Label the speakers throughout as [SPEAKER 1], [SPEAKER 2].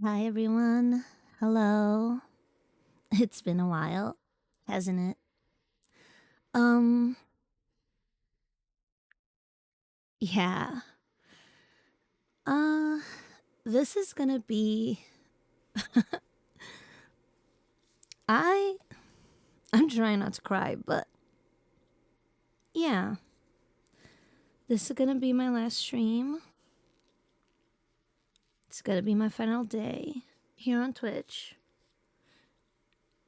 [SPEAKER 1] Hi everyone. Hello. It's been a while, hasn't it? Um, yeah. Uh this is going to be I I'm trying not to cry, but yeah. This is going to be my last stream. It's going to be my final day here on Twitch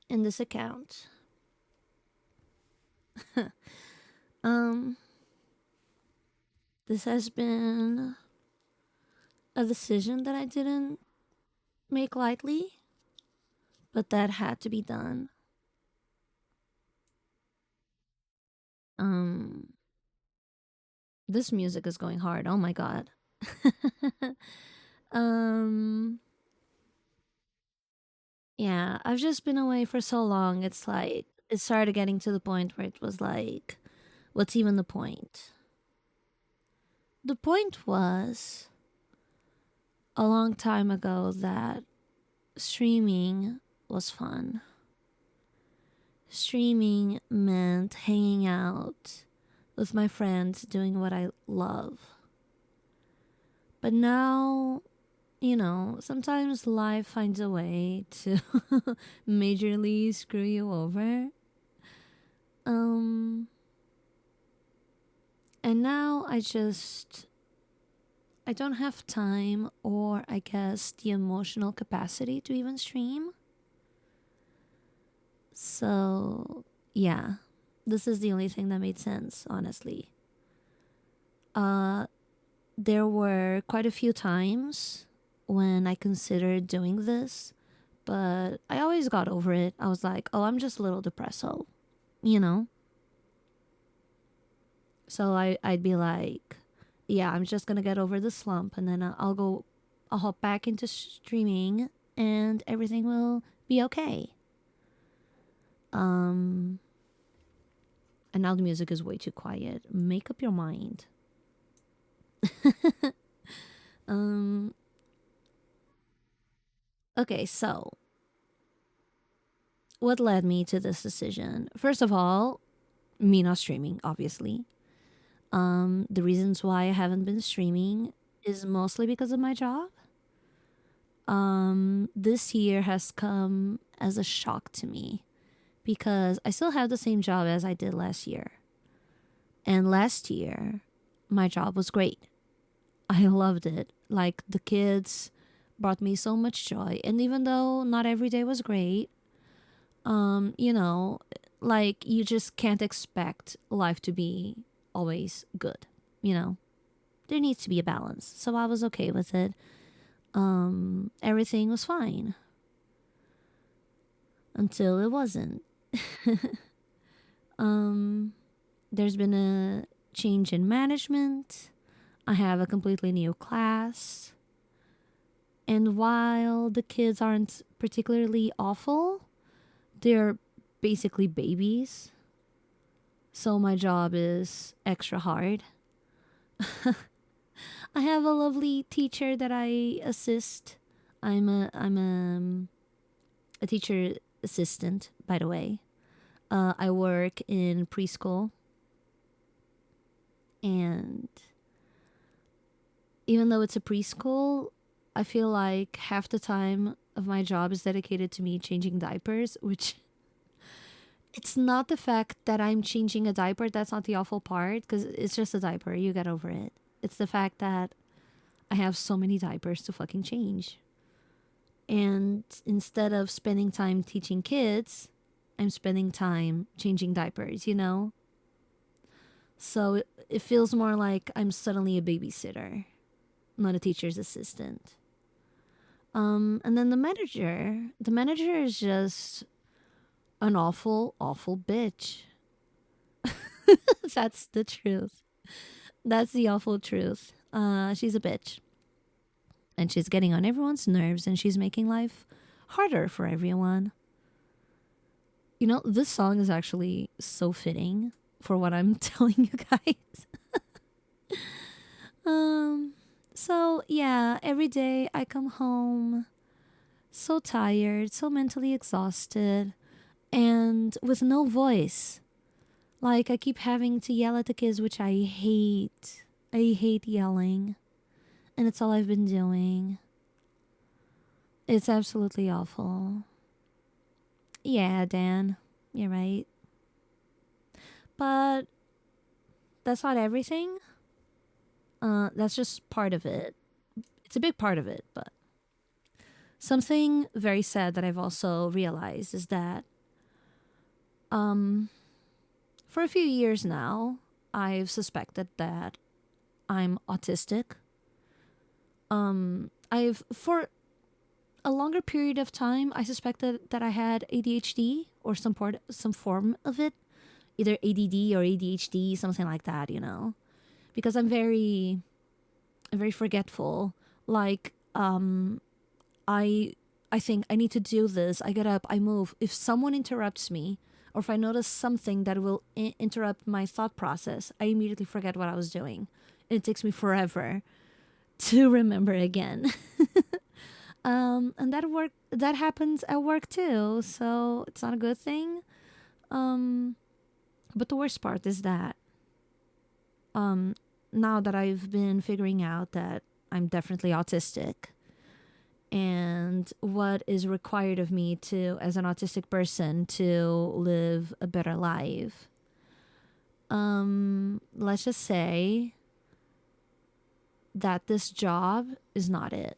[SPEAKER 1] in this account. Um, this has been a decision that I didn't make lightly, but that had to be done. Um, this music is going hard. Oh my god. um yeah, I've just been away for so long. It's like it started getting to the point where it was like what's even the point? The point was a long time ago that streaming was fun. Streaming meant hanging out with my friends doing what I love. But now, sometimes life finds a way to majorly screw you over. Um, and now I don't have time or I guess the emotional capacity to even stream. So, yeah, this is the only thing that made sense, honestly. Uh, there were quite a few times when I considered doing this, but I always got over it. I was like, oh, I'm just a little depressed, so, you know? So I'd be like, yeah, I'm just gonna get over the slump and then I'll hop back into streaming and everything will be okay. Um, and now the music is way too quiet. Make up your mind. um, okay, so what led me to this decision? First of all, me not streaming, obviously. The reasons why I haven't been streaming is mostly because of my job. This year has come as a shock to me because I still have the same job as I did last year. And last year, my job was great. I loved it. Like the kids brought me so much joy. And even though not every day was great, um, you know, like you just can't expect life to be always good, you know? There needs to be a balance. So I was okay with it. Everything was fine until it wasn't. um, there's been a change in management. I have a completely new class. And while the kids aren't particularly awful, they're basically babies. So my job is extra hard. I have a lovely teacher that I assist. I'm a teacher assistant, by the way. I work in preschool, and even though it's a preschool, I feel like half the time of my job is dedicated to me changing diapers, which it's not the fact that I'm changing a diaper. That's not the awful part because it's just a diaper. You get over it. It's the fact that I have so many diapers to fucking change. And instead of spending time teaching kids, I'm spending time changing diapers, you know? So it feels more like I'm suddenly a babysitter, not a teacher's assistant. And then the manager is just an awful, awful bitch. That's the truth. That's the awful truth. She's a bitch. And she's getting on everyone's nerves and she's making life harder for everyone. You know, this song is actually so fitting for what I'm telling you guys. Um, so yeah, every day I come home, so tired, so mentally exhausted, and with no voice. Like, I keep having to yell at the kids, which I hate. I hate yelling. And it's all I've been doing. It's absolutely awful. Yeah, Dan, you're right. But that's not everything. That's just part of it. It's a big part of it, but something very sad that I've also realized is that um for a few years now, I've suspected that I'm autistic. I've for a longer period of time I suspected that I had ADHD or some form of it, either ADD or ADHD, something like that, because I'm very forgetful. Like I I think I need to do this. I get up, I move. If someone interrupts me, or if I notice something that will interrupt my thought process, I immediately forget what I was doing. It takes me forever to remember again. And that happens at work too, so it's not a good thing. Um, but the worst part is that um, now that I've been figuring out that I'm definitely autistic, and what is required of me to as an autistic person to live a better life, let's just say that this job is not it,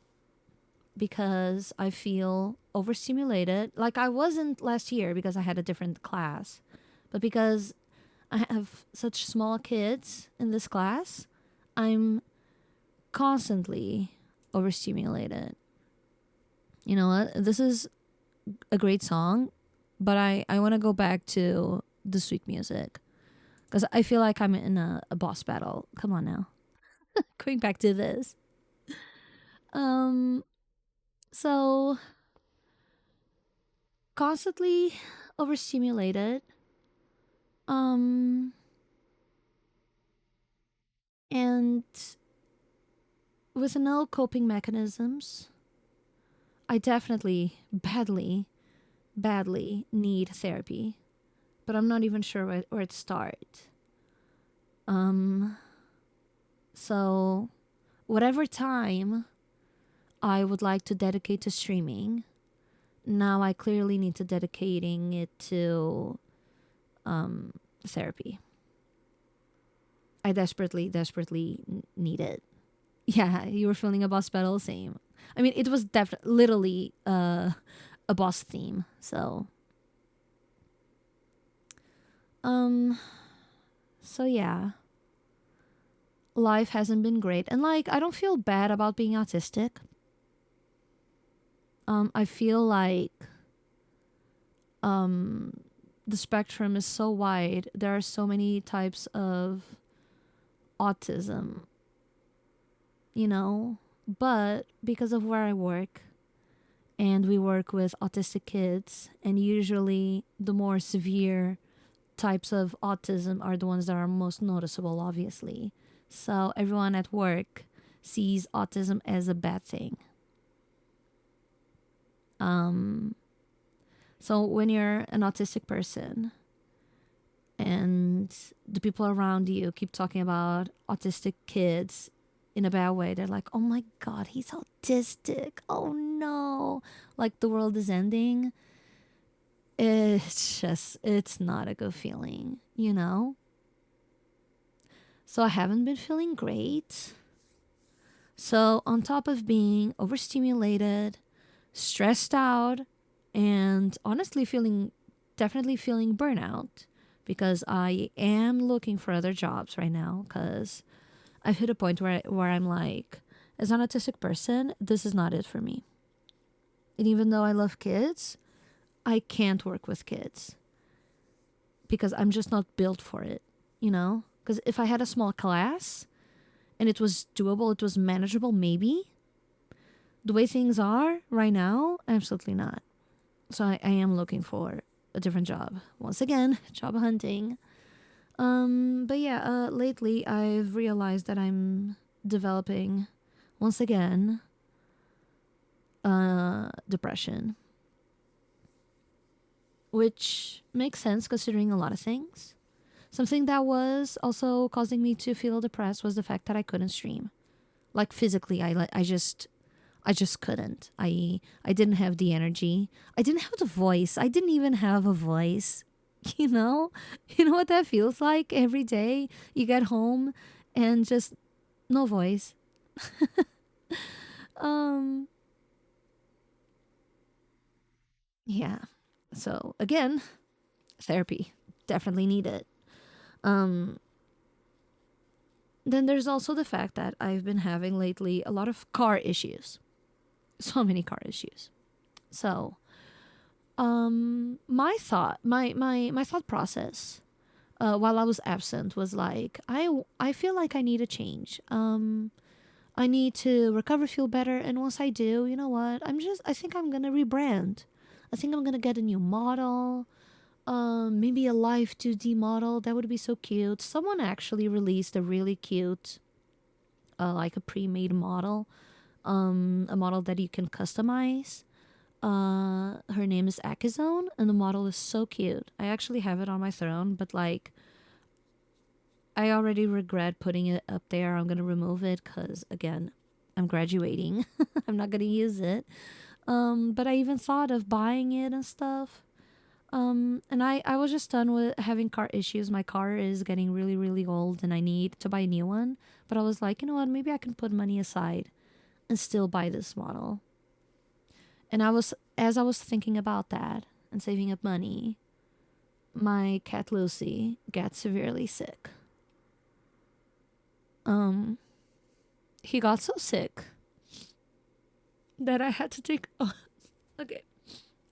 [SPEAKER 1] because I feel overstimulated. Like, I wasn't last year because I had a different class, but because I have such small kids in this class, I'm constantly overstimulated. You know what? This is a great song, but I want to go back to the sweet music because I feel like I'm in a boss battle. Come on now. Going back to this. Um, so constantly overstimulated. Um, and with no coping mechanisms, I definitely badly need therapy, but I'm not even sure where to start. Um, so whatever time I would like to dedicate to streaming, now I clearly need to dedicating it to therapy. I desperately need it. Yeah, you were feeling a boss battle, same. I mean, it was definitely literally a boss theme. So, um, so yeah, life hasn't been great, and like I don't feel bad about being autistic. I feel like um the spectrum is so wide. There are so many types of autism, you know. But because of where I work, and we work with autistic kids, and usually the more severe types of autism are the ones that are most noticeable, obviously. So everyone at work sees autism as a bad thing. Um, so when you're an autistic person and the people around you keep talking about autistic kids in a bad way, they're like, oh my God, he's autistic. Oh no. Like the world is ending. It's not a good feeling, you know? So I haven't been feeling great. So, on top of being overstimulated, stressed out, and honestly definitely feeling burnout, because I am looking for other jobs right now, because I've hit a point where I'm like, as an autistic person, this is not it for me. And even though I love kids, I can't work with kids because I'm just not built for it, you know? Because if I had a small class and it was doable, it was manageable, maybe. The way things are right now, absolutely not. So I am looking for a different job. Once again, job hunting. But yeah, lately I've realized that I'm developing, once again, depression, which makes sense considering a lot of things. Something that was also causing me to feel depressed was the fact that I couldn't stream. Like physically, I just couldn't. I didn't have the energy. I didn't have the voice. I didn't even have a voice. You know? You know what that feels like every day? You get home and just no voice. Um yeah. So again, therapy. Definitely need it. Um then there's also the fact that I've been having lately a lot of car issues. So many car issues. So, my thought process while I was absent was like I feel like I need a change. I need to recover, feel better, and once I do, you know what? I think I'm gonna rebrand. I think I'm gonna get a new model. Maybe a Life 2D model. That would be so cute. Someone actually released a really cute, like a pre-made model, a model that you can customize. Her name is Akizone, and the model is so cute. I actually have it on my throne, but like, I already regret putting it up there. I'm gonna remove it because again, I'm graduating. I'm not gonna use it. But I even thought of buying it and stuff. And I was just done with having car issues. My car is getting really, really old, and I need to buy a new one. But I was like, you know what? Maybe I can put money aside and still buy this model. And as I was thinking about that and saving up money, my cat Lucy got severely sick. Um, he got so sick that I had to take. Oh, okay,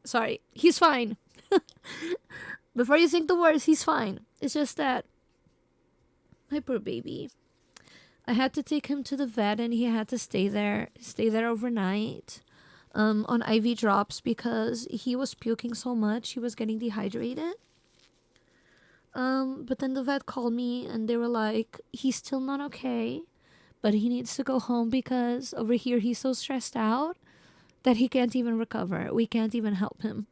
[SPEAKER 1] sorry. He's fine. Before you think the worst, he's fine. It's just that my poor baby. I had to take him to the vet, and he had to stay there overnight, on IV drops because he was puking so much. He was getting dehydrated. But then the vet called me, and they were like, he's still not okay, but he needs to go home because over here he's so stressed out that he can't even recover. We can't even help him.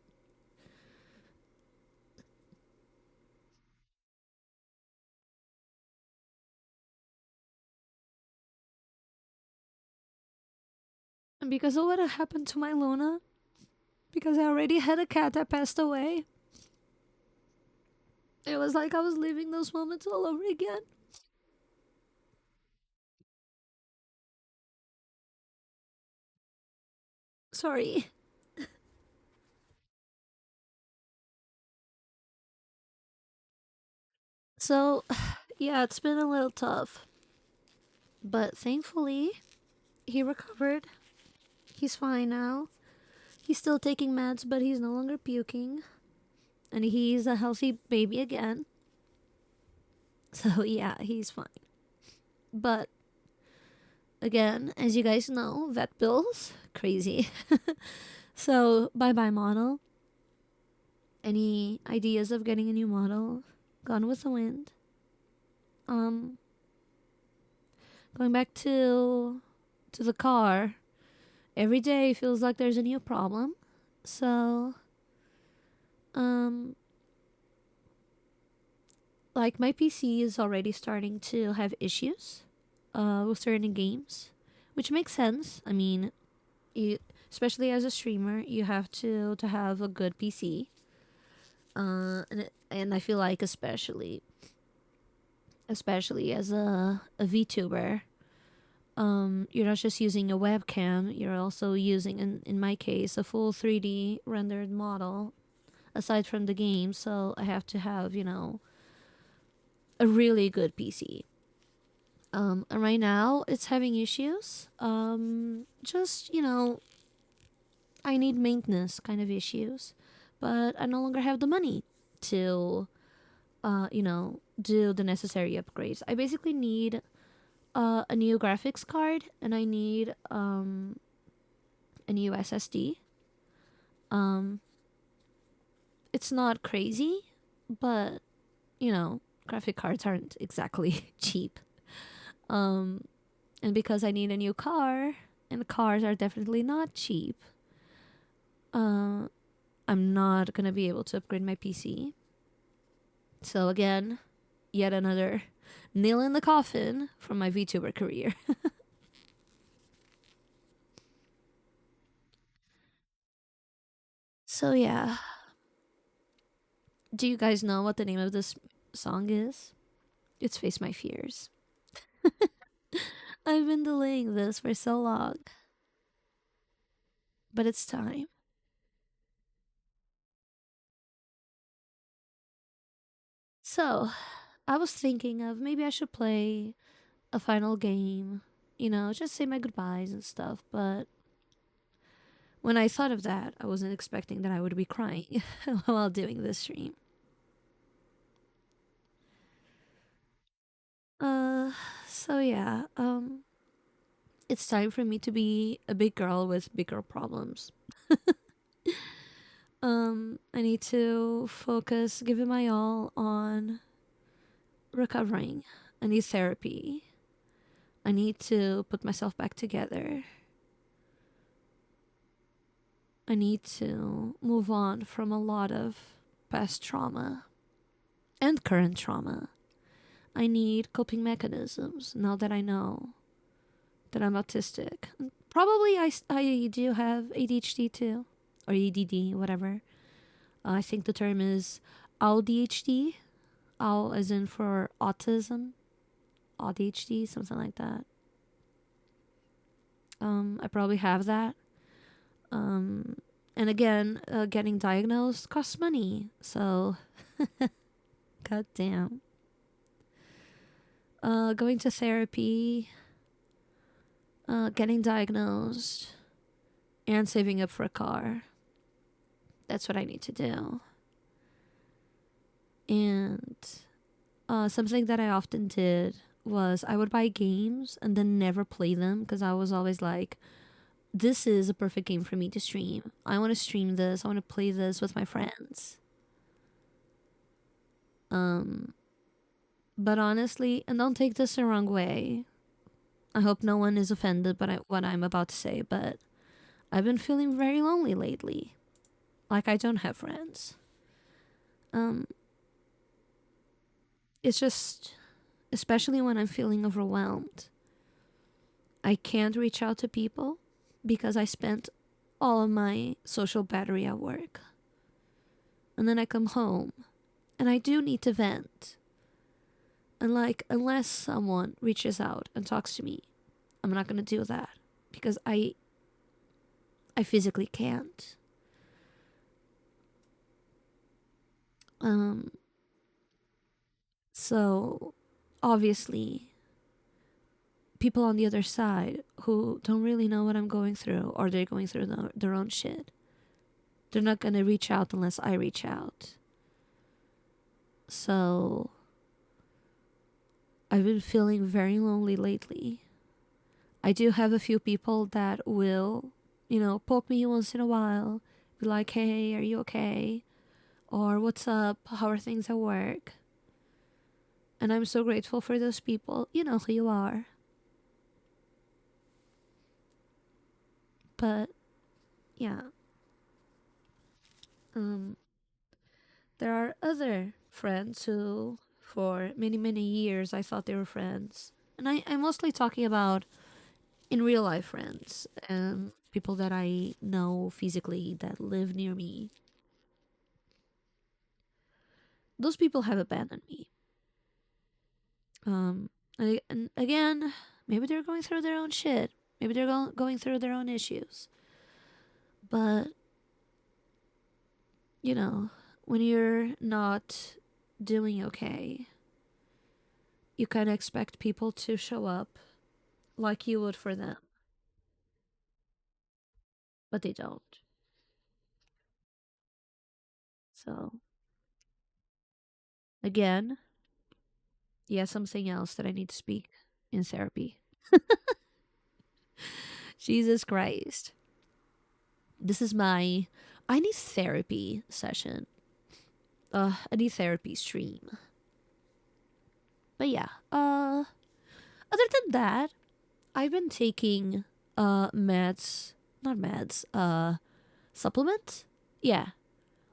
[SPEAKER 1] And because of what happened to my Luna, because I already had a cat that passed away, it was like I was living those moments all over again. Sorry. So, yeah, it's been a little tough. But thankfully, he recovered. He's fine now. He's still taking meds, but he's no longer puking. And he's a healthy baby again. So, yeah, he's fine. But again, as you guys know, vet bills, crazy. So, bye bye, model. Any ideas of getting a new model? Gone with the wind. Um, Going back to the car. Every day feels like there's a new problem. So, um, like my PC is already starting to have issues with certain games, which makes sense. I mean, you, especially as a streamer, you have to have a good PC. And I feel like especially as a VTuber, you're not just using a webcam. You're also using, in my case, a full 3D rendered model aside from the game. So I have to have a really good PC. And right now it's having issues. Just I need maintenance kind of issues, but I no longer have the money to, do the necessary upgrades. I basically need a new graphics card, and I need a new SSD. Um, it's not crazy, but graphic cards aren't exactly cheap. Um, and because I need a new car, and cars are definitely not cheap. Uh, I'm not gonna be able to upgrade my PC. So again, yet another nail in the coffin from my VTuber career. So yeah, do you guys know what the name of this song is? It's Face My Fears. I've been delaying this for so long, but it's time. So, I was thinking of maybe I should play a final game, just say my goodbyes and stuff, but when I thought of that, I wasn't expecting that I would be crying while doing this stream. Uh, so yeah, it's time for me to be a big girl with bigger problems. I need to focus, give it my all on recovering. I need therapy. I need to put myself back together. I need to move on from a lot of past trauma and current trauma. I need coping mechanisms now that I know that I'm autistic. Probably I do have ADHD too, or ADD, whatever. I think the term is ADHD, AU as in for autism, ADHD, something like that. I probably have that. Um, and again, getting diagnosed costs money, so god damn. Going to therapy, getting diagnosed, and saving up for a car. That's what I need to do. And something that I often did was I would buy games and then never play them because I was always like, this is a perfect game for me to stream. I want to stream this. I want to play this with my friends. Um, but honestly, and don't take this the wrong way. I hope no one is offended by what I'm about to say, but I've been feeling very lonely lately. Like I don't have friends. Um, it's just, especially when I'm feeling overwhelmed, I can't reach out to people because I spent all of my social battery at work. And then I come home and I do need to vent. And like, unless someone reaches out and talks to me, I'm not gonna do that because I physically can't. Um, so obviously, people on the other side who don't really know what I'm going through or they're going through their own shit, they're not gonna reach out unless I reach out. So I've been feeling very lonely lately. I do have a few people that will, poke me once in a while, be like, hey, are you okay? Or what's up? How are things at work? And I'm so grateful for those people. You know who you are. But yeah, um, there are other friends who, for many, many years, I thought they were friends. And I'm mostly talking about in real life friends and people that I know physically that live near me. Those people have abandoned me. Um, and again, maybe they're going through their own shit. Maybe they're going through their own issues. But, when you're not doing okay, you kind of expect people to show up like you would for them, but they don't. So, again, yeah, something else that I need to speak in therapy. Jesus Christ. This is my I need therapy session. I need therapy stream. But yeah, other than that, I've been taking meds, not meds, supplements. Yeah,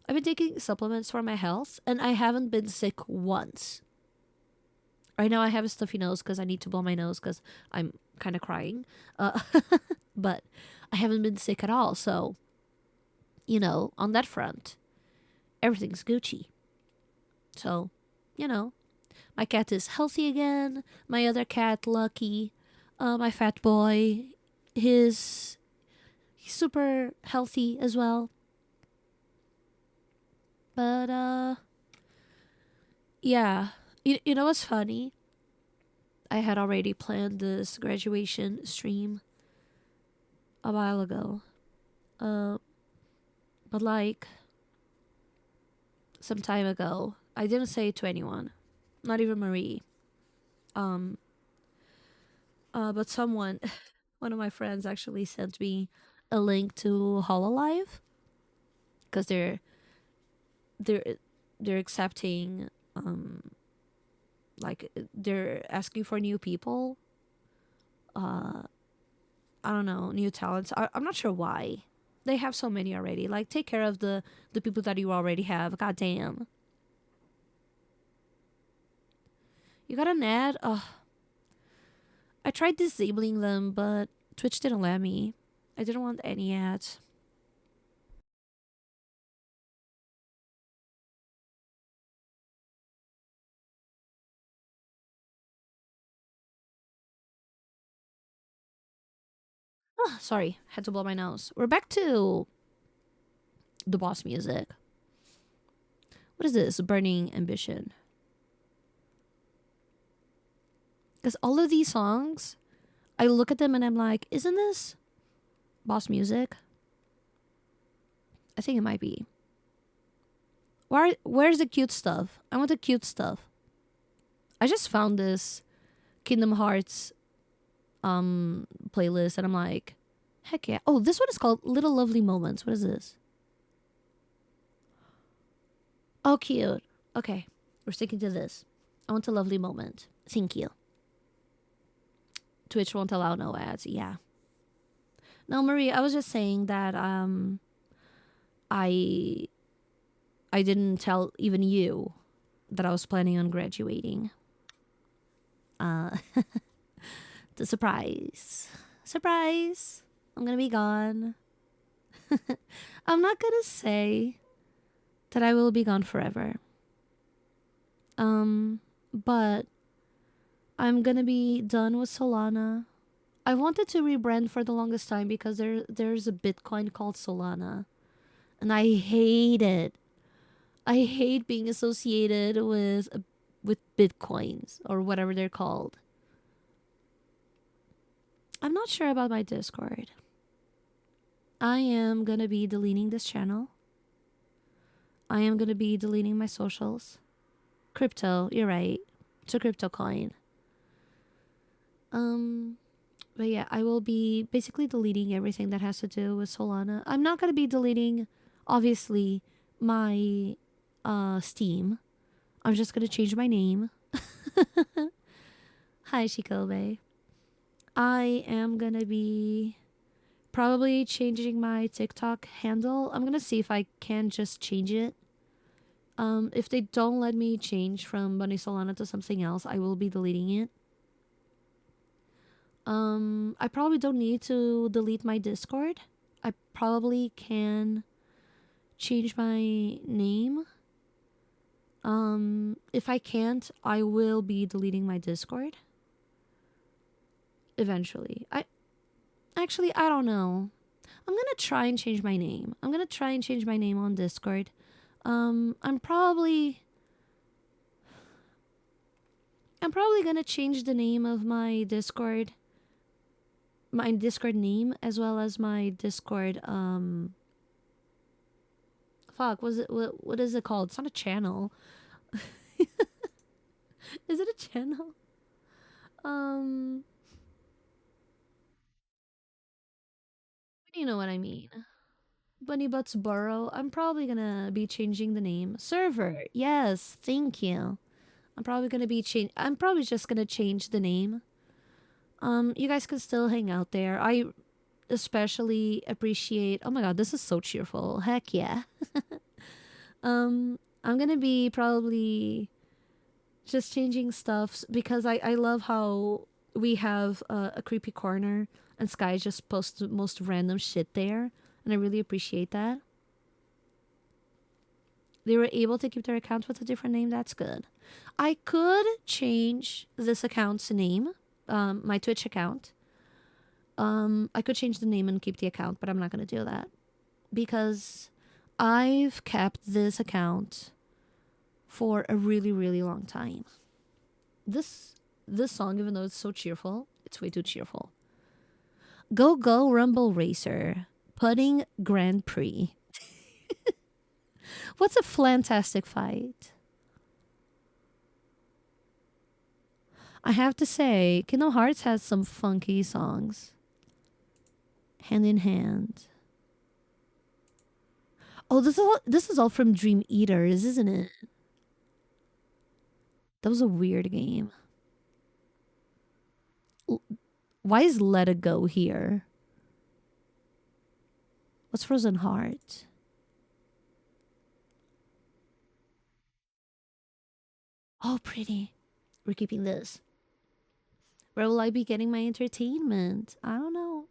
[SPEAKER 1] I've been taking supplements for my health, and I haven't been sick once. Right now, I have a stuffy nose because I need to blow my nose because I'm kind of crying. Uh, but I haven't been sick at all. So, on that front, everything's Gucci. So, you know, my cat is healthy again. My other cat, Lucky, my fat boy, his he's super healthy as well. But yeah, you know what's funny? I had already planned this graduation stream a while ago. Uh, but like some time ago, I didn't say it to anyone, not even Marie. Um, but someone, one of my friends, actually sent me a link to Hololive because they're they're accepting like they're asking for new people. Uh, I don't know, new talents. I'm not sure why. They have so many already. Like, take care of the people that you already have. God damn. You got an ad? I tried disabling them, but Twitch didn't let me. I didn't want any ads. Sorry, had to blow my nose. We're back to the boss music. What is this? Burning Ambition. Because all of these songs, I look at them and I'm like, isn't this boss music? I think it might be. Where's the cute stuff? I want the cute stuff. I just found this Kingdom Hearts playlist and I'm like, heck yeah. Oh, this one is called Little Lovely Moments. What is this? Oh, cute. Okay, we're sticking to this. I want a lovely moment. Thank you. Twitch won't allow no ads. Yeah. No, Marie, I was just saying that I I didn't tell even you that I was planning on graduating. Uh the surprise. Surprise. I'm gonna be gone. I'm not gonna say that I will be gone forever. But I'm gonna be done with Solana. I wanted to rebrand for the longest time because there's a Bitcoin called Solana, and I hate it. I hate being associated with Bitcoins or whatever they're called. I'm not sure about my Discord. I am gonna be deleting this channel. I am gonna be deleting my socials. Crypto, you're right. It's a crypto coin. Um, but yeah, I will be basically deleting everything that has to do with Solana. I'm not gonna be deleting, obviously, my Steam. I'm just gonna change my name. Hi, Shikobe. I am gonna be probably changing my TikTok handle. I'm gonna see if I can just change it. If they don't let me change from Bunny Solana to something else, I will be deleting it. I probably don't need to delete my Discord. I probably can change my name. If I can't, I will be deleting my Discord eventually. I don't know. I'm gonna try and change my name. I'm gonna try and change my name on Discord. I'm probably gonna change the name of my Discord name as well as my Discord fuck, was it what is it called? It's not a channel. Is it a channel? Um you know what I mean. Bunny Butts Burrow. I'm probably gonna be changing the name. Server. Yes, thank you. I'm probably just gonna change the name. You guys can still hang out there. especially appreciate. Oh my god, this is so cheerful. Heck yeah. I'm gonna be probably just changing stuff because I love how we have a creepy corner and Sky just posts the most random shit there, and I really appreciate that. They were able to keep their account with a different name. That's good. I could change this account's name, my Twitch account. I could change the name and keep the account, but I'm not gonna do that because I've kept this account for a really, really long time. This this song, even though it's so cheerful, it's way too cheerful. Go Go Rumble Racer, Pudding Grand Prix. What's a fantastic fight? I have to say, Kingdom Hearts has some funky songs. Hand in Hand. Oh, this is all from Dream Eaters, isn't it? That was a weird game. Why is Let It Go here? What's Frozen Heart? Oh, pretty. We're keeping this. Where will I be getting my entertainment? I don't know.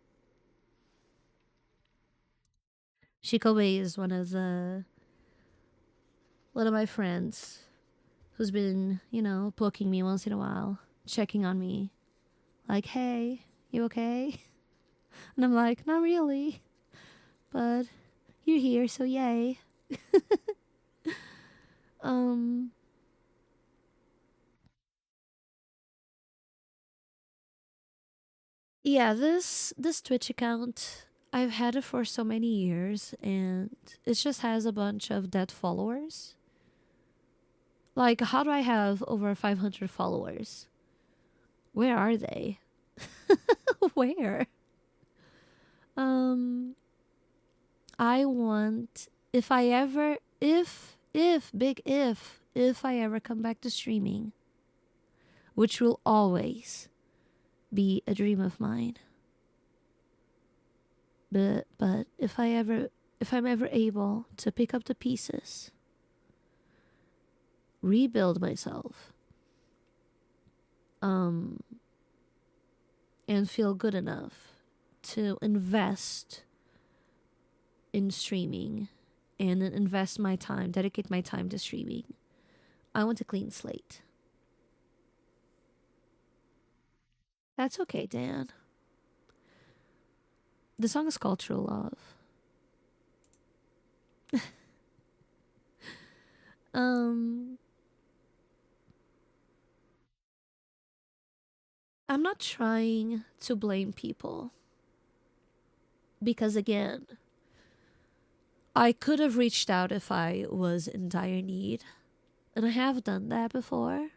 [SPEAKER 1] Shikobe is one of my friends who's been, poking me once in a while, checking on me. Like, hey, you okay? And I'm like, not really. But you're here, so yay. Um yeah, this Twitch account, I've had it for so many years and it just has a bunch of dead followers. Like, how do I have over 500 followers? Where are they? Where? Um I want, if I ever if big if I ever come back to streaming, which will always be a dream of mine. But if I'm ever able to pick up the pieces, rebuild myself, um and feel good enough to invest in streaming and invest my time, dedicate my time to streaming, I want a clean slate. That's okay, Dan. The song is called True Love. Um, I'm not trying to blame people because, again, I could have reached out if I was in dire need, and I have done that before.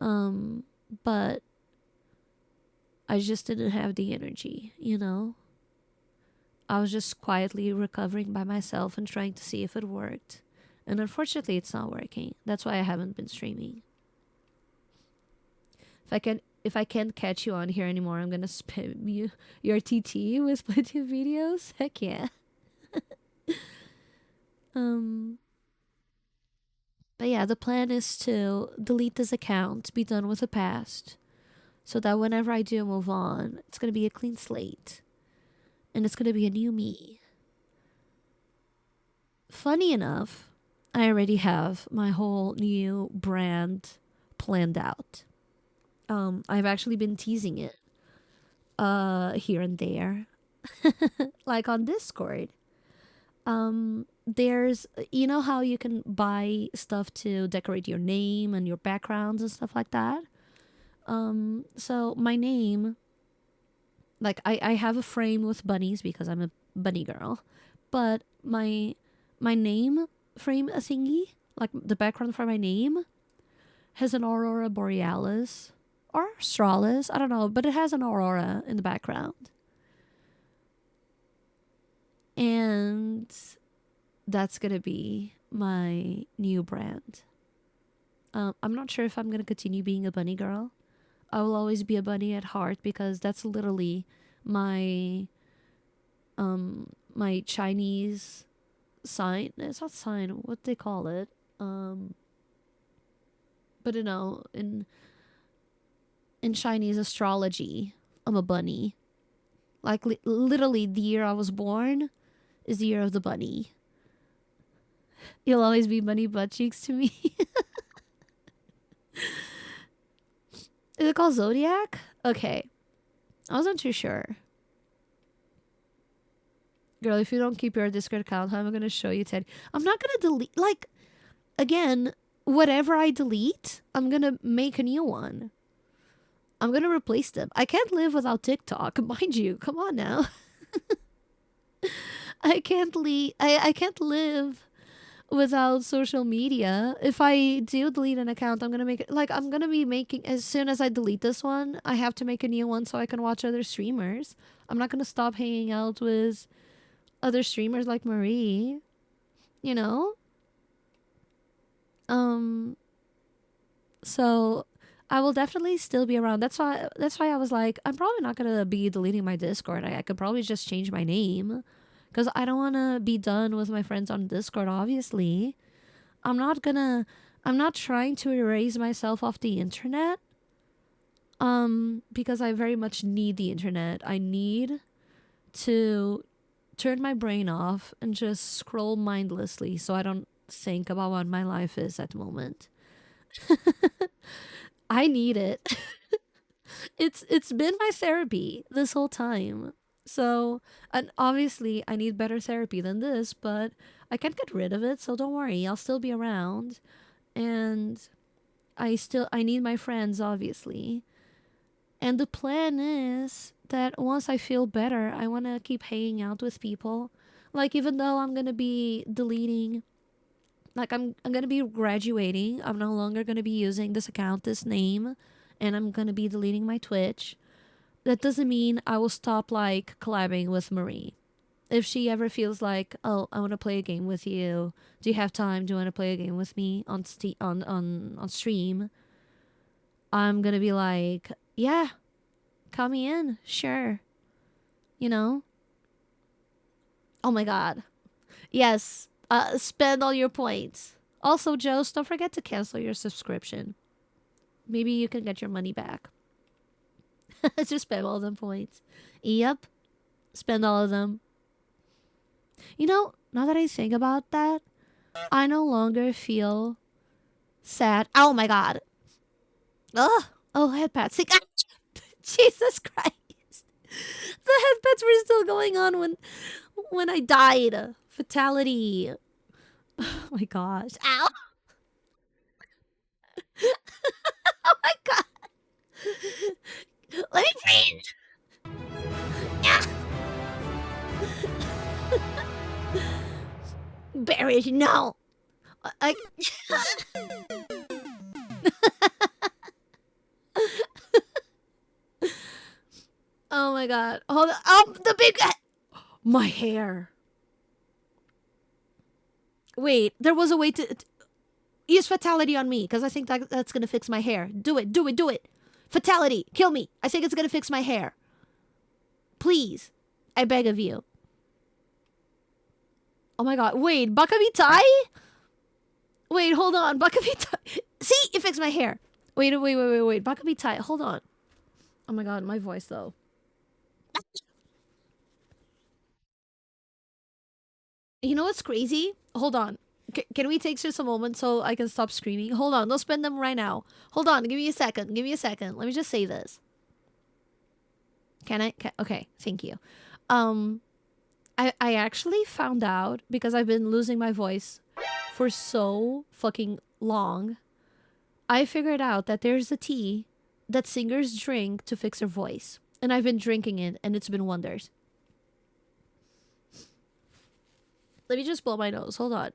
[SPEAKER 1] Um, but I just didn't have the energy, you know? I was just quietly recovering by myself and trying to see if it worked. And unfortunately, it's not working. That's why I haven't been streaming. If I can't catch you on here anymore, I'm gonna spam you your TT with plenty of videos. Heck yeah. Um, but yeah, the plan is to delete this account, be done with the past, so that whenever I do move on, it's gonna be a clean slate, and it's gonna be a new me. Funny enough, I already have my whole new brand planned out. I've actually been teasing it here and there. Like on Discord. There's, you know how you can buy stuff to decorate your name and your backgrounds and stuff like that? So my name, like I have a frame with bunnies because I'm a bunny girl, but my name frame a thingy, like the background for my name, has an aurora borealis or australis, I don't know, but it has an aurora in the background. And that's gonna be my new brand. I'm not sure if I'm gonna continue being a bunny girl. I will always be a bunny at heart because that's literally my my Chinese sign. It's not sign. What they call it? Um, but in Chinese astrology, I'm a bunny. Like literally, the year I was born is the year of the bunny. You'll always be bunny butt cheeks to me. Is it called zodiac? Okay, I wasn't too sure. Girl, if you don't keep your Discord account, I'm gonna show you Ted. I'm not gonna delete. Like again, whatever I delete, I'm gonna make a new one. I'm gonna replace them. I can't live without TikTok, mind you. Come on now. I can't live without social media. If I do delete an account, I'm gonna make it like I'm gonna be making as soon as I delete this one, I have to make a new one so I can watch other streamers. I'm not gonna stop hanging out with other streamers like Marie, you know? Um so I will definitely still be around. That's why I was like, I'm probably not gonna be deleting my Discord. I could probably just change my name. Because I don't wanna be done with my friends on Discord, obviously. I'm not gonna I'm not trying to erase myself off the internet. Because I very much need the internet. I need to turn my brain off and just scroll mindlessly so I don't think about what my life is at the moment. I need it. It's been my therapy this whole time. So, and obviously I need better therapy than this, but I can't get rid of it, so don't worry. I'll still be around and I need my friends obviously. And the plan is that once I feel better, I want to keep hanging out with people. Like even though I'm going to be deleting like I'm going to be graduating, I'm no longer going to be using this account, this name, and I'm going to be deleting my Twitch. That doesn't mean I will stop like collabing with Marie. If she ever feels like, "Oh, I want to play a game with you. Do you have time? Do you want to play a game with me on on stream?" I'm going to be like, "Yeah, call me in. Sure." You know? Oh my god. Yes. Spend all your points. Also, Joe, don't forget to cancel your subscription. Maybe you can get your money back. Just spend all them points. Yep. Spend all of them. You know, now that I think about that, I no longer feel sad. Oh my god. Ugh. Oh, headpad. Sick. Jesus Christ. The headpads were still going on when I died. Fatality. Oh my gosh. Ow. Oh my god. Let me breathe. Yeah. Barry, no. I. Oh my god. Hold on. Oh, the big. My hair. Wait, there was a way to use fatality on me because I think that's gonna fix my hair. Do it. Do it. Do it. Fatality. Kill me. I think it's gonna fix my hair. Please. I beg of you. Oh my god. Wait, Bakabitai? Wait, hold on. Bakabitai. See, it fixed my hair. Wait. Bakabitai. Hold on. Oh my god, my voice though. You know what's crazy? Hold on. Can we take just a moment so I can stop screaming? Hold on. Don't spend them right now. Hold on. Give me a second. Give me a second. Let me just say this. Can I? Okay. Thank you. Um, I actually found out because I've been losing my voice for so fucking long. I figured out that there's a tea that singers drink to fix their voice. And I've been drinking it and it's been wonders. Let me just blow my nose. Hold on.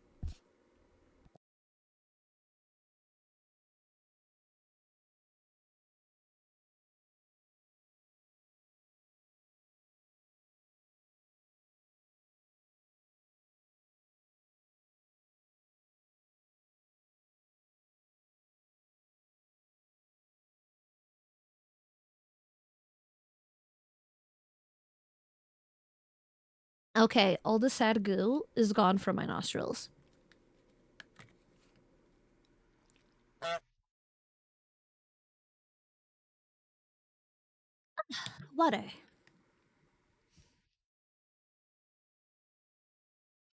[SPEAKER 1] Okay, all the sad goo is gone from my nostrils. Water.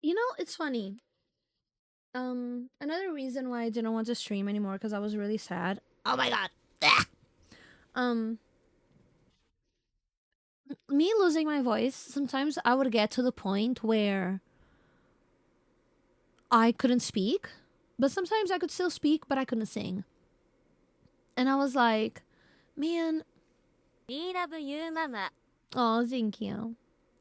[SPEAKER 1] You know, it's funny. Another reason why I didn't want to stream anymore because I was really sad. Oh my god. Um, me losing my voice, sometimes I would get to the point where I couldn't speak, but sometimes I could still speak, but I couldn't sing. And I was like, man,
[SPEAKER 2] We love you, Mama.
[SPEAKER 1] oh, thank you.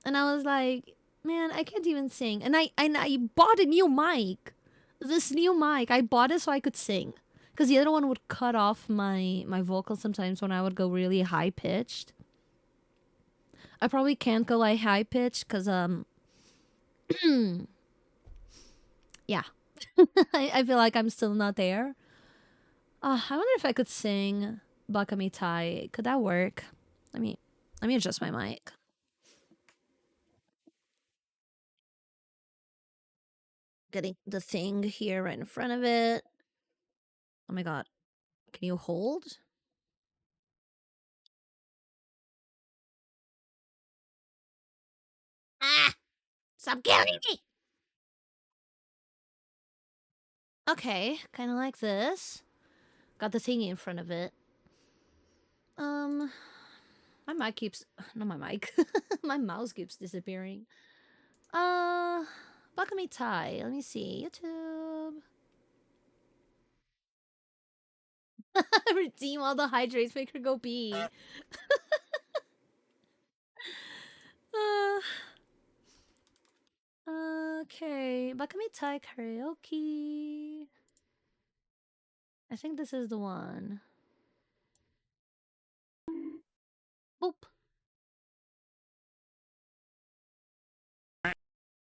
[SPEAKER 1] And I was like, man, I can't even sing. And I bought a new mic. This new mic, I bought it so I could sing. Because the other one would cut off my vocals sometimes when I would go really high pitched. I probably can't go like high pitched because yeah. I feel like I'm still not there. I wonder if I could sing Bakamitai. Could that work? Let me adjust my mic. Getting the thing here right in front of it. Oh my god. Can you hold? Ah! Stop killing me! Okay, kind of like this. Got the thingy in front of it. Um, my mic keeps. Not my mic. My mouse keeps disappearing. Uh, Bakami Tai. Let me see. YouTube. Redeem all the hydrates. Make her go pee. Uh, okay. Bakami Tai karaoke. I think this is the one. Boop.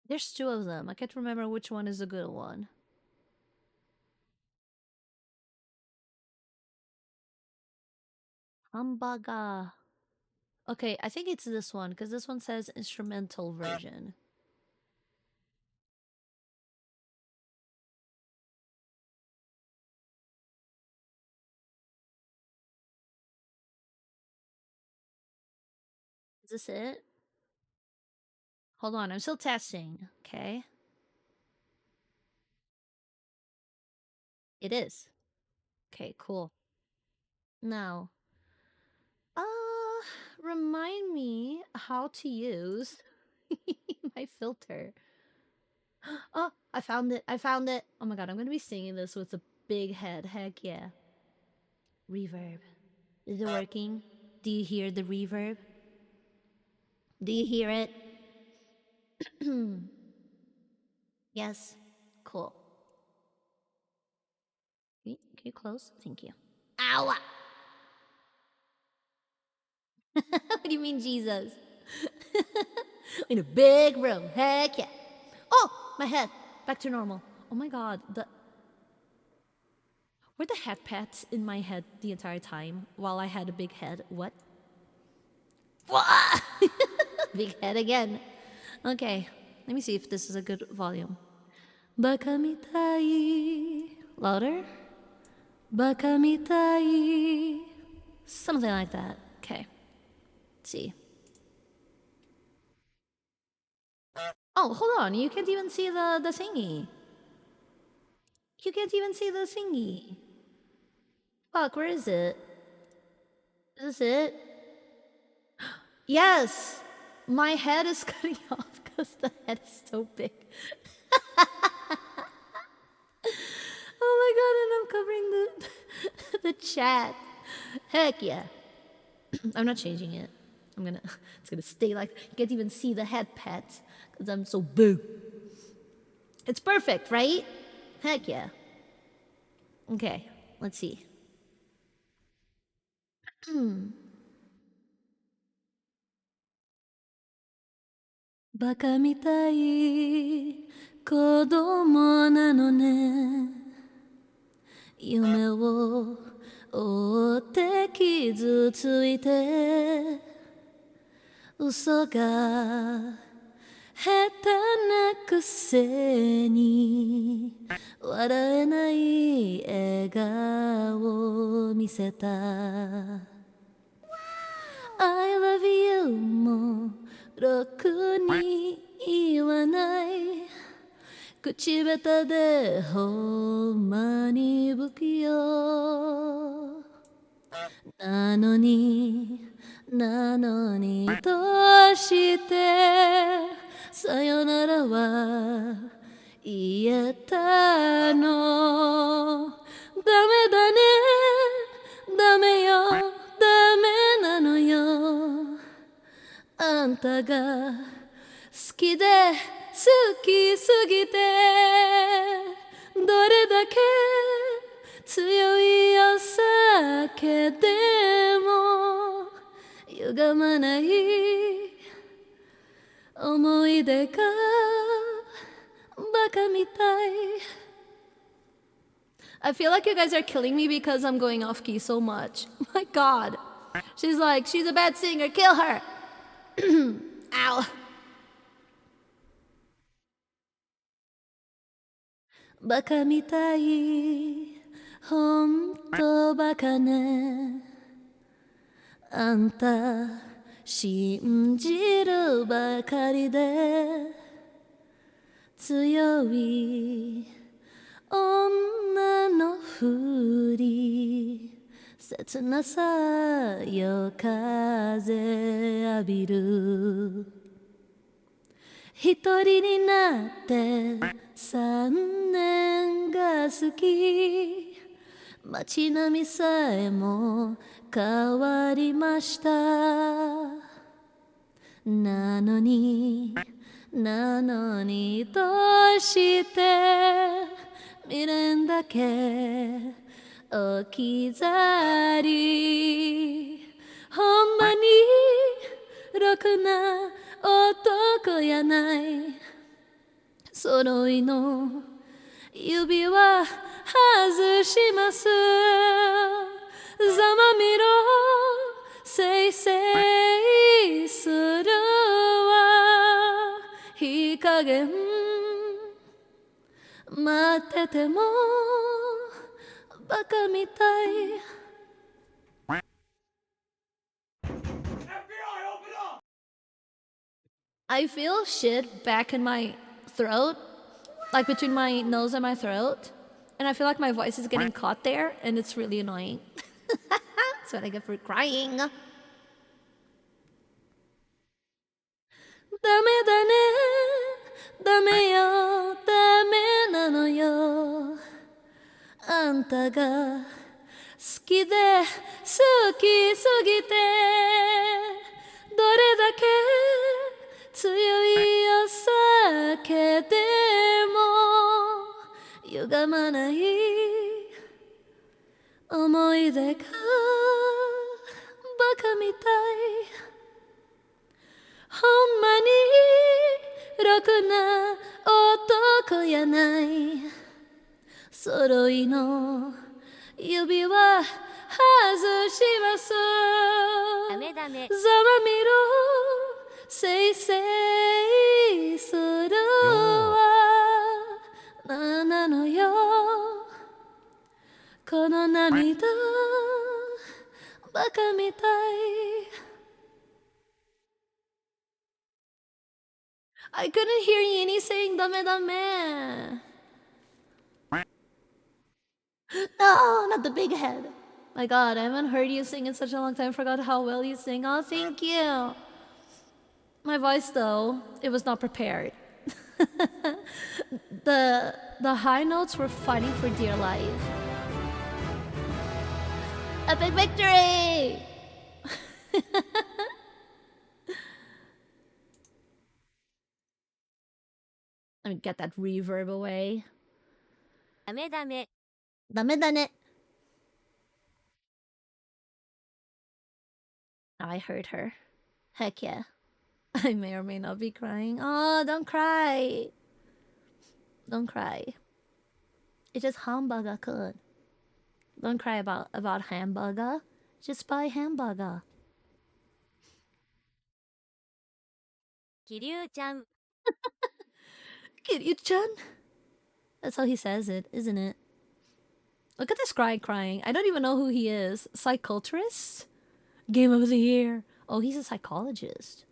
[SPEAKER 1] There's two of them. I can't remember which one is the good one. Hambaga. Okay, I think it's this one because this one says instrumental version. Is this it? Hold on, I'm still testing. Okay. It is. Okay, cool. Now, uh, remind me how to use my filter. Oh, I found it. I found it. Oh my god, I'm gonna be singing this with a big head. Heck yeah. Reverb. Is it working? Do you hear the reverb? Do you hear it? Yes. Cool. Can you close? Thank you. Ow! What do you mean, Jesus? In a big room. Heck yeah. Oh, my head. Back to normal. Oh my god. Were the head pats in my head the entire time while I had a big head? What? Big head again. Okay. Let me see if this is a good volume. Bakamitai. Louder? Bakamitai. Something like that. Okay. Let's see. Oh, hold on. You can't even see the thingy. You can't even see the thingy. Fuck, where is it? Is this it? Yes! My head is cutting off because the head is so big. Oh my god, and I'm covering the chat. Heck yeah. I'm not changing it. It's gonna stay like, you can't even see the head pat because I'm so big. It's perfect, right? Heck yeah. Okay, let's see.バカみたい子供なのね夢を追って傷ついて嘘が下手なくせに笑えない笑顔を見せた I love you もろくに言わない口下手でほんまに不器用なのにどうしてさよならは言えたのダメだねダメよダメなのよあんたが好きで好きすぎてどれだけ強いお酒でも歪まない思い出がバカみたい I feel like you guys are killing me because I'm going off key so much. My god. She's like, she's a bad singer, kill her. Ow. バカみたいほんとバカねあんた信じるばかりで強い女のふり切なさよ風浴びる一人になって3年が好き街並みさえも変わりましたなのにどうして未練だけ置き去りほんまにろくな男やない揃いの指輪外しますざまみろせいせいするわいい加減待っててもバカみたいI feel shit back in my throat, like between my nose and my throat. And I feel like my voice is getting caught there, and it's really annoying. That's what I get for crying. ダメだねダメよダメなのよあんたが好きで好きすぎてどれだけ強いお酒でも歪まない思い出がバカみたいほんまにろくな男やない揃いの指輪外します
[SPEAKER 2] ダメダメ
[SPEAKER 1] ざまみろせいせいするわなのよこの涙バカみたいI couldn't hear Yini saying dame dame. No, not the big head. My god, I haven't heard you sing in such a long time. Forgot how well you sing. Oh, thank you. My voice, though, it was not prepared. the high notes were fighting for dear life. Epic victory! Let me get that reverb away.
[SPEAKER 2] ダメダメ
[SPEAKER 1] ダメだね. I heard her. Heck yeah. I may or may not be crying. Oh, don't cry. Don't cry. It's just hamburger kun. Don't cry about hamburger. Just buy hamburger.
[SPEAKER 2] 気流ちゃん
[SPEAKER 1] Kiryu-chan? That's how he says it, isn't it? Look at this guy crying. I don't even know who he is. Psychoterist? Game of the year. Oh, he's a psychologist.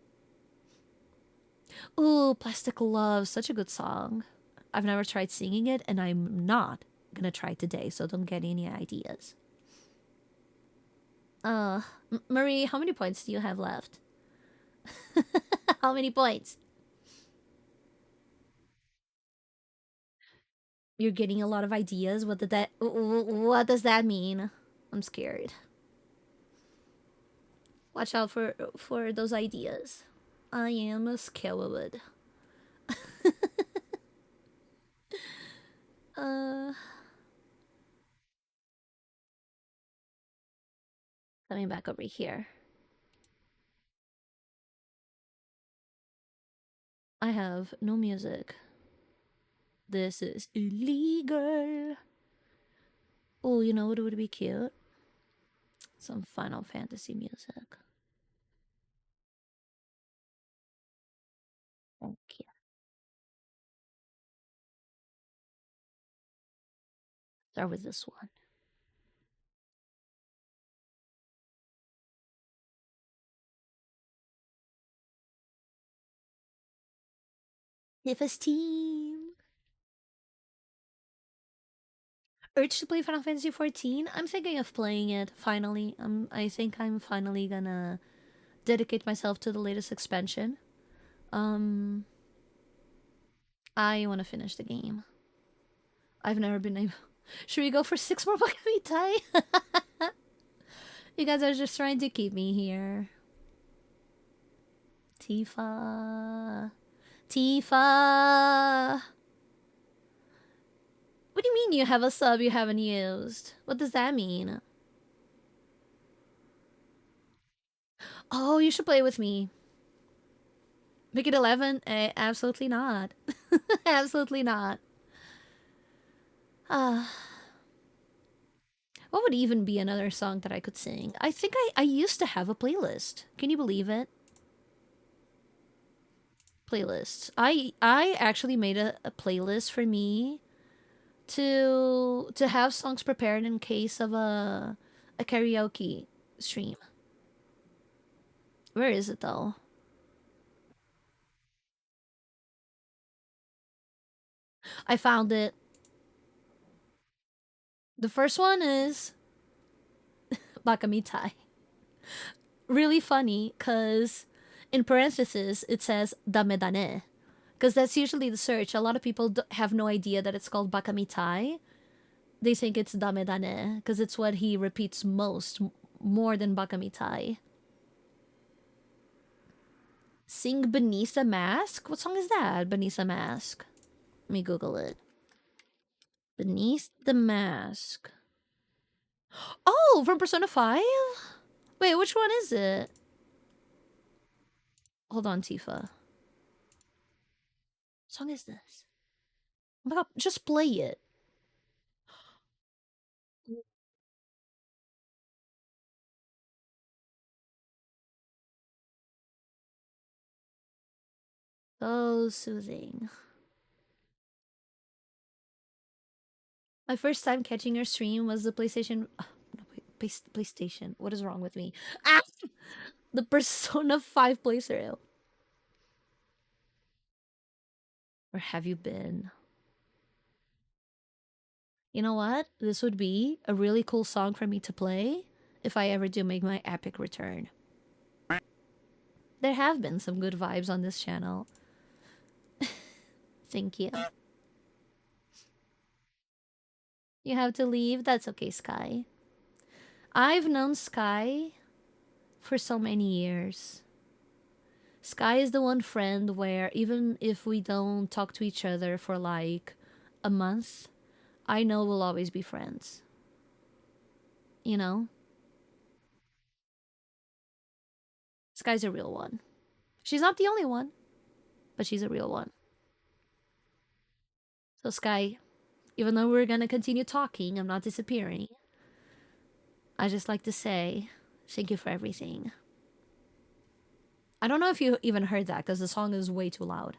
[SPEAKER 1] Ooh, Plastic Love. Such a good song. I've never tried singing it, and I'm not gonna try today, so don't get any ideas. Marie, how many points do you have left? How many points? You're getting a lot of ideas. What does that mean? I'm scared. Watch out for those ideas. I am a scared. uh Coming back over here. I have no music. This is illegal. Oh, you know what would be cute? Some Final Fantasy music. Thank you. Start with this one. Nifus team. Urge to play Final Fantasy 14. I'm thinking of playing it finally. I think I'm finally gonna dedicate myself to the latest expansion. Um I want to finish the game. I've never been able. Should we go for 6 more Bakamitai? You guys are just trying to keep me here. Tifa. Tifa. What do you mean you have a sub you haven't used? What does that mean? Oh, you should play with me. Make it 11? Absolutely not. Absolutely not. Ah. What would even be another song that I could sing? I think I used to have a playlist. Can you believe it? Playlists. I actually made a playlist for me to have songs prepared in case of a karaoke stream. Where is it though? I found it. The first one is Bakamitai. Really funny because in parentheses it says Damedane. Because that's usually the search. A lot of people have no idea that it's called Bakamitai. They think it's Damedane because it's what he repeats most, more than Bakamitai. Sing Beneath the Mask? What song is that? Beneath the Mask. Let me Google it. Beneath the Mask. Oh, from Persona 5? Wait, which one is it? Hold on, Tifa. What song is this? Oh my god, just play it. So soothing. My first time catching your stream was the PlayStation. No, wait, PlayStation. What is wrong with me? Ah! The Persona 5 playthrough. Where have you been? You know what? This would be a really cool song for me to play if I ever do make my epic return. There have been some good vibes on this channel. Thank you. You have to leave? That's okay, Sky. I've known Sky for so many years. Sky is the one friend where even if we don't talk to each other for like a month, I know we'll always be friends. You know? Sky's a real one. She's not the only one, but she's a real one. So, Sky, even though we're gonna continue talking, I'm not disappearing. I just like to say thank you for everything. I don't know if you even heard that because the song is way too loud.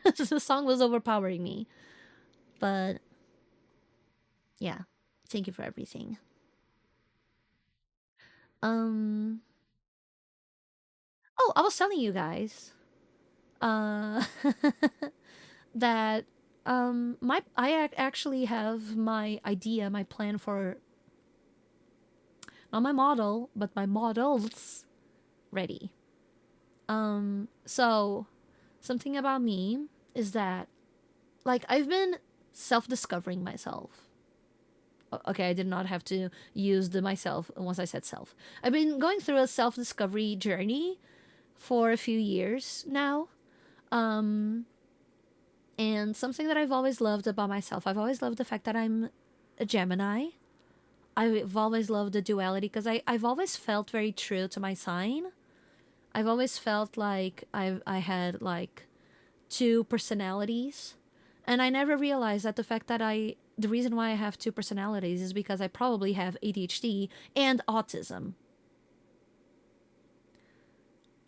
[SPEAKER 1] The song was overpowering me. But yeah, thank you for everything. Um oh, I was telling you guys uh that my actually have my idea, my plan for not my model, but my models ready. So something about me is that like I've been self-discovering myself. Okay, I did not have to use the myself once I said self. I've been going through a self-discovery journey for a few years now. Um and something that I've always loved about myself, I've always loved the fact that I'm a Gemini. I've always loved the duality because I've always felt very true to my sign. I've always felt like I had like two personalities. And I never realized that the reason why I have two personalities is because I probably have ADHD and autism.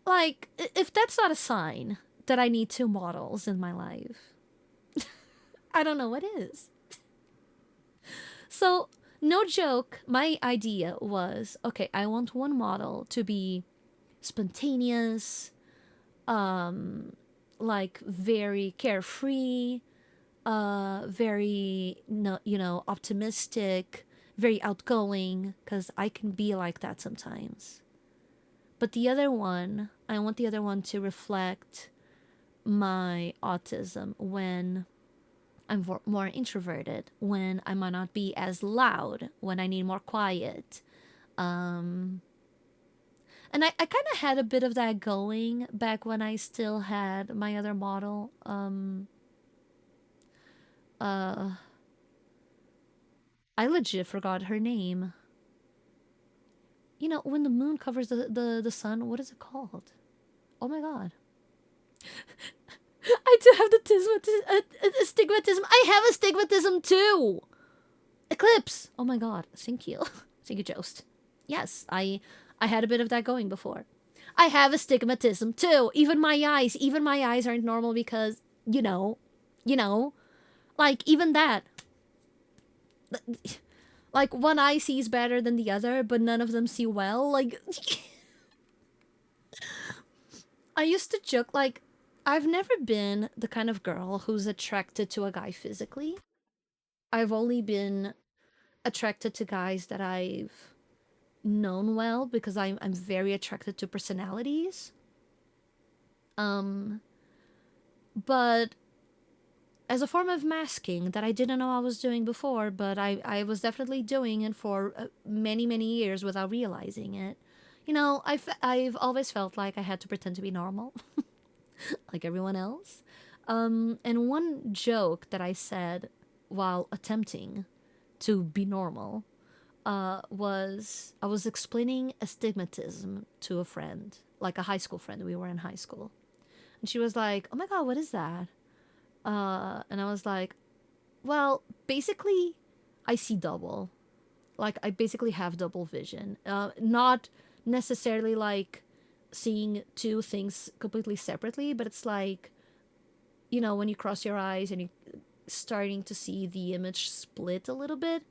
[SPEAKER 1] Like, if that's not a sign that I need two models in my life, I don't know what is. So, no joke, my idea was okay, I want one model to be spontaneous, um, like very carefree, very no, optimistic, very outgoing because I can be like that sometimes. But the other one, I want the other one to reflect my autism when I'm more introverted, when I might not be as loud, when I need more quiet. Um, and I kind of had a bit of that going back when I still had my other model. Uh, I legit forgot her name. When the moon covers the sun, what is it called? Oh my god. I do have the astigmatism. I have astigmatism too. Eclipse. Oh my god. Thank you. Thank you, Jost. Yes, I had a bit of that going before. I have astigmatism too. Even my eyes aren't normal because, you know, like even that. Like one eye sees better than the other, but none of them see well. Like I used to joke like I've never been the kind of girl who's attracted to a guy physically. I've only been attracted to guys that I've known well because I'm very attracted to personalities. Um but as a form of masking that I didn't know I was doing before, but I was definitely doing it for many, many years without realizing it. I've always felt like I had to pretend to be normal, like everyone else. And one joke that I said while attempting to be normal was I was explaining astigmatism to a friend, like a high school friend. We were in high school. And she was like, "Oh my God, what is that?" And I was like, well, basically, I see double. Like, I basically have double vision. Not necessarily like seeing two things completely separately, but it's like, when you cross your eyes and you're starting to see the image split a little bit,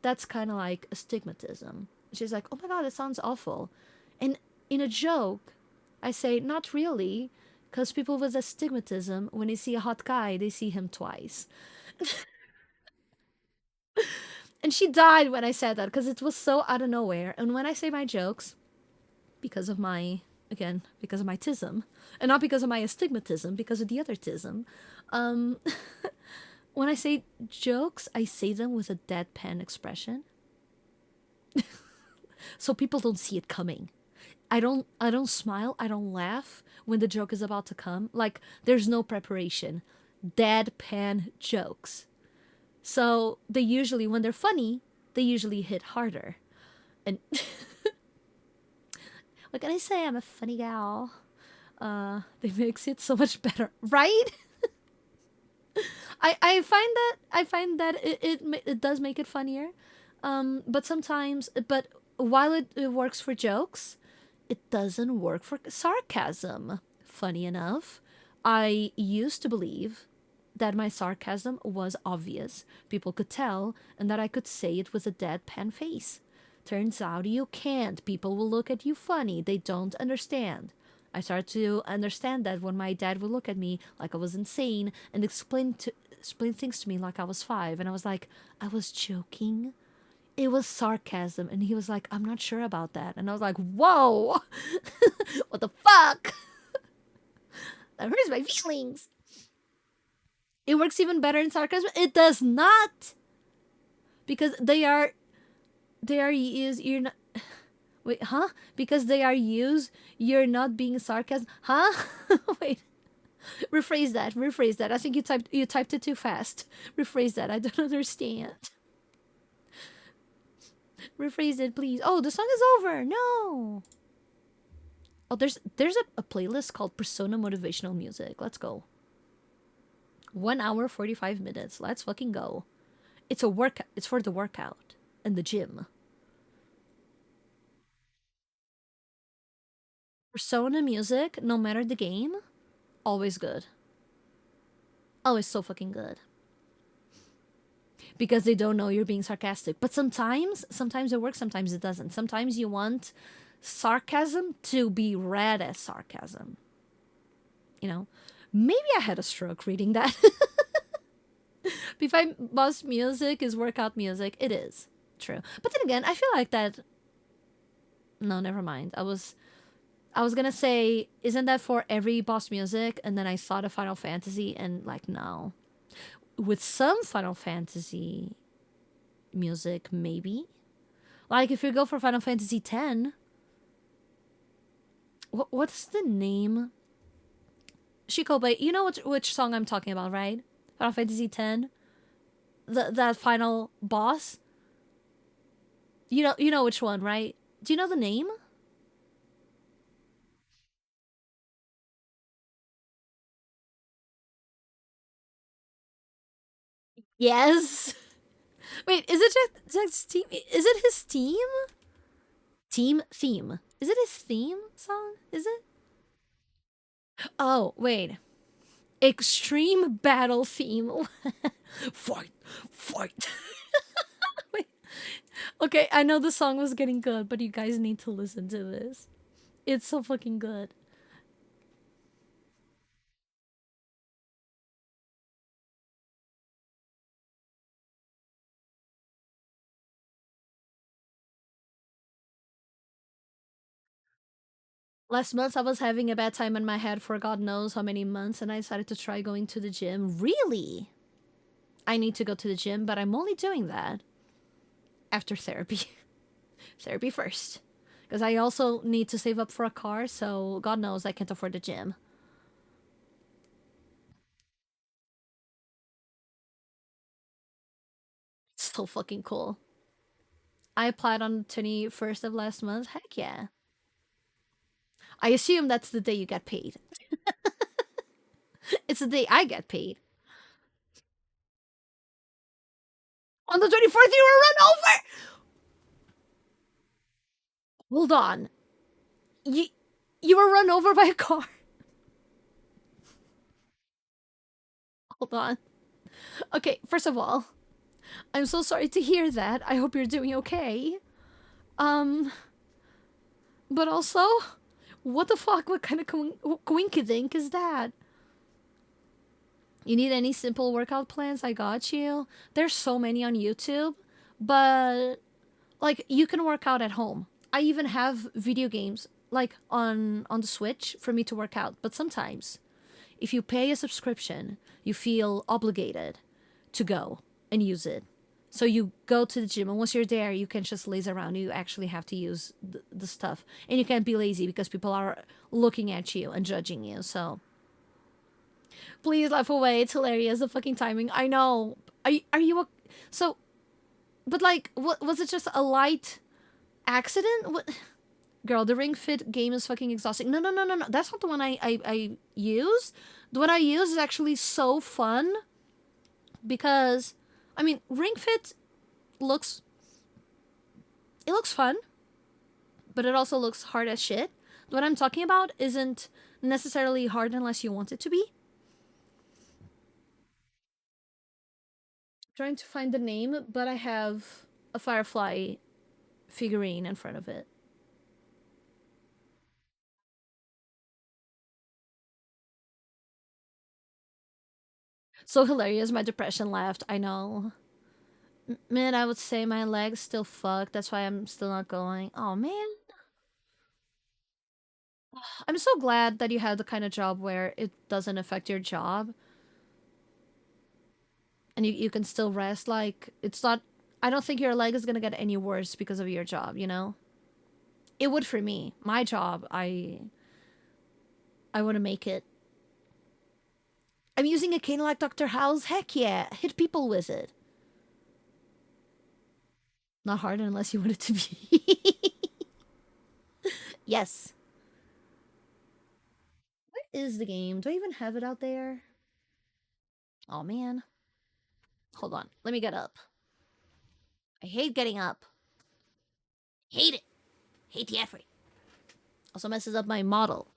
[SPEAKER 1] that's kind of like astigmatism. She's like, oh my God, that sounds awful. And in a joke, I say, not really, because people with astigmatism, when they see a hot guy, they see him twice. And she died when I said that because it was so out of nowhere. And when I say my jokes, because of my, again, because of my tism, and not because of my astigmatism, because of the other tism, um, when I say jokes, I say them with a deadpan expression. So people don't see it coming. I don't smile, I don't laugh when the joke is about to come. Like there's no preparation. Deadpan jokes. So they usually, when they're funny, they usually hit harder. And what can I say? I'm a funny gal. They makes it so much better, right? I find that it does make it funnier. But sometimes, but while it works for jokes, it doesn't work for sarcasm. Funny enough, I used to believe that my sarcasm was obvious. People could tell, and that I could say it with a deadpan face. Turns out you can't. People will look at you funny. They don't understand. I started to understand that when my dad would look at me like I was insane and explain things to me like I was 5, and I was like, I was joking. It was sarcasm, and he was like, I'm not sure about that, and I was like, whoa, what the fuck? That hurts my feelings. It works even better in sarcasm. It does not, because they are used. You're not. Wait, huh? Because they are used. You're not being sarcasm, huh? Wait. Rephrase that. Rephrase that. I think you typed it too fast. Rephrase that. I don't understand. Rephrase it, please. Oh, the song is over. No. Oh, there's a playlist called Persona Motivational Music. Let's go. 1 hour 45 minutes. Let's fucking go. It's a workout. It's for the workout and the gym. Persona music, no matter the game, always good. Always so fucking good. Because they don't know you're being sarcastic. But sometimes it works, sometimes it doesn't. Sometimes you want sarcasm to be read as sarcasm. You know? Maybe I had a stroke reading that. If boss music is workout music, it is. True. But then again, I feel like that. No, never mind. I was gonna say, isn't that for every boss music? And then I saw the Final Fantasy and like, no. With some Final Fantasy music, maybe. Like if you go for Final Fantasy X, what's the name? Shikobe, you know which song I'm talking about, right? Final Fantasy X, that final boss. You know which one, right? Do you know the name? Yes. Wait, is it just team? Is it his team? Team theme. Is it his theme song? Is it? Oh, wait. Extreme battle theme. Fight, fight. Wait. Okay, I know the song was getting good, but you guys need to listen to this. It's so fucking good. Last month I was having a bad time in my head for God knows how many months, and I decided to try going to the gym. Really? I need to go to the gym, but I'm only doing that after therapy. Therapy first. Because I also need to save up for a car, so God knows I can't afford the gym. It's so fucking cool. I applied on the 21st of last month. Heck yeah. I assume that's the day you get paid. It's the day I get paid. On the 24th, you were run over! Hold on. You, you were run over by a car. Hold on. Okay, first of all, I'm so sorry to hear that. I hope you're doing okay. Um, but also, what the fuck? What kind of coinkydink is that? You need any simple workout plans? I got you. There's so many on YouTube, but like you can work out at home. I even have video games like on the Switch for me to work out. But sometimes, if you pay a subscription, you feel obligated to go and use it. So you go to the gym, and once you're there, you can just laze around. You actually have to use the stuff, and you can't be lazy because people are looking at you and judging you. So please laugh away. It's hilarious. The fucking timing. I know. Are you so? But like, what was it? Just a light accident? What? Girl, the Ring Fit game is fucking exhausting. No, no, no, no, no. That's not the one I use. The one I use is actually so fun because, I mean, Ring Fit looks it looks fun, but it also looks hard as shit. What I'm talking about isn't necessarily hard unless you want it to be. Trying to find the name, but I have a Firefly figurine in front of it. So hilarious, my depression left. I know. Man, I would say my leg's still fucked. That's why I'm still not going. Oh man. I'm so glad that you have the kind of job where it doesn't affect your job and you can still rest. Like, it's not. I don't think your leg is gonna get any worse because of your job, you know? It would for me. My job, I want to make it. I'm using a cane like Dr. House. Heck yeah. Hit people with it. Not hard unless you want it to be. Yes. Where is the game? Do I even have it out there? Oh man. Hold on. Let me get up. I hate getting up. Hate it. Hate the effort. Also messes up my model.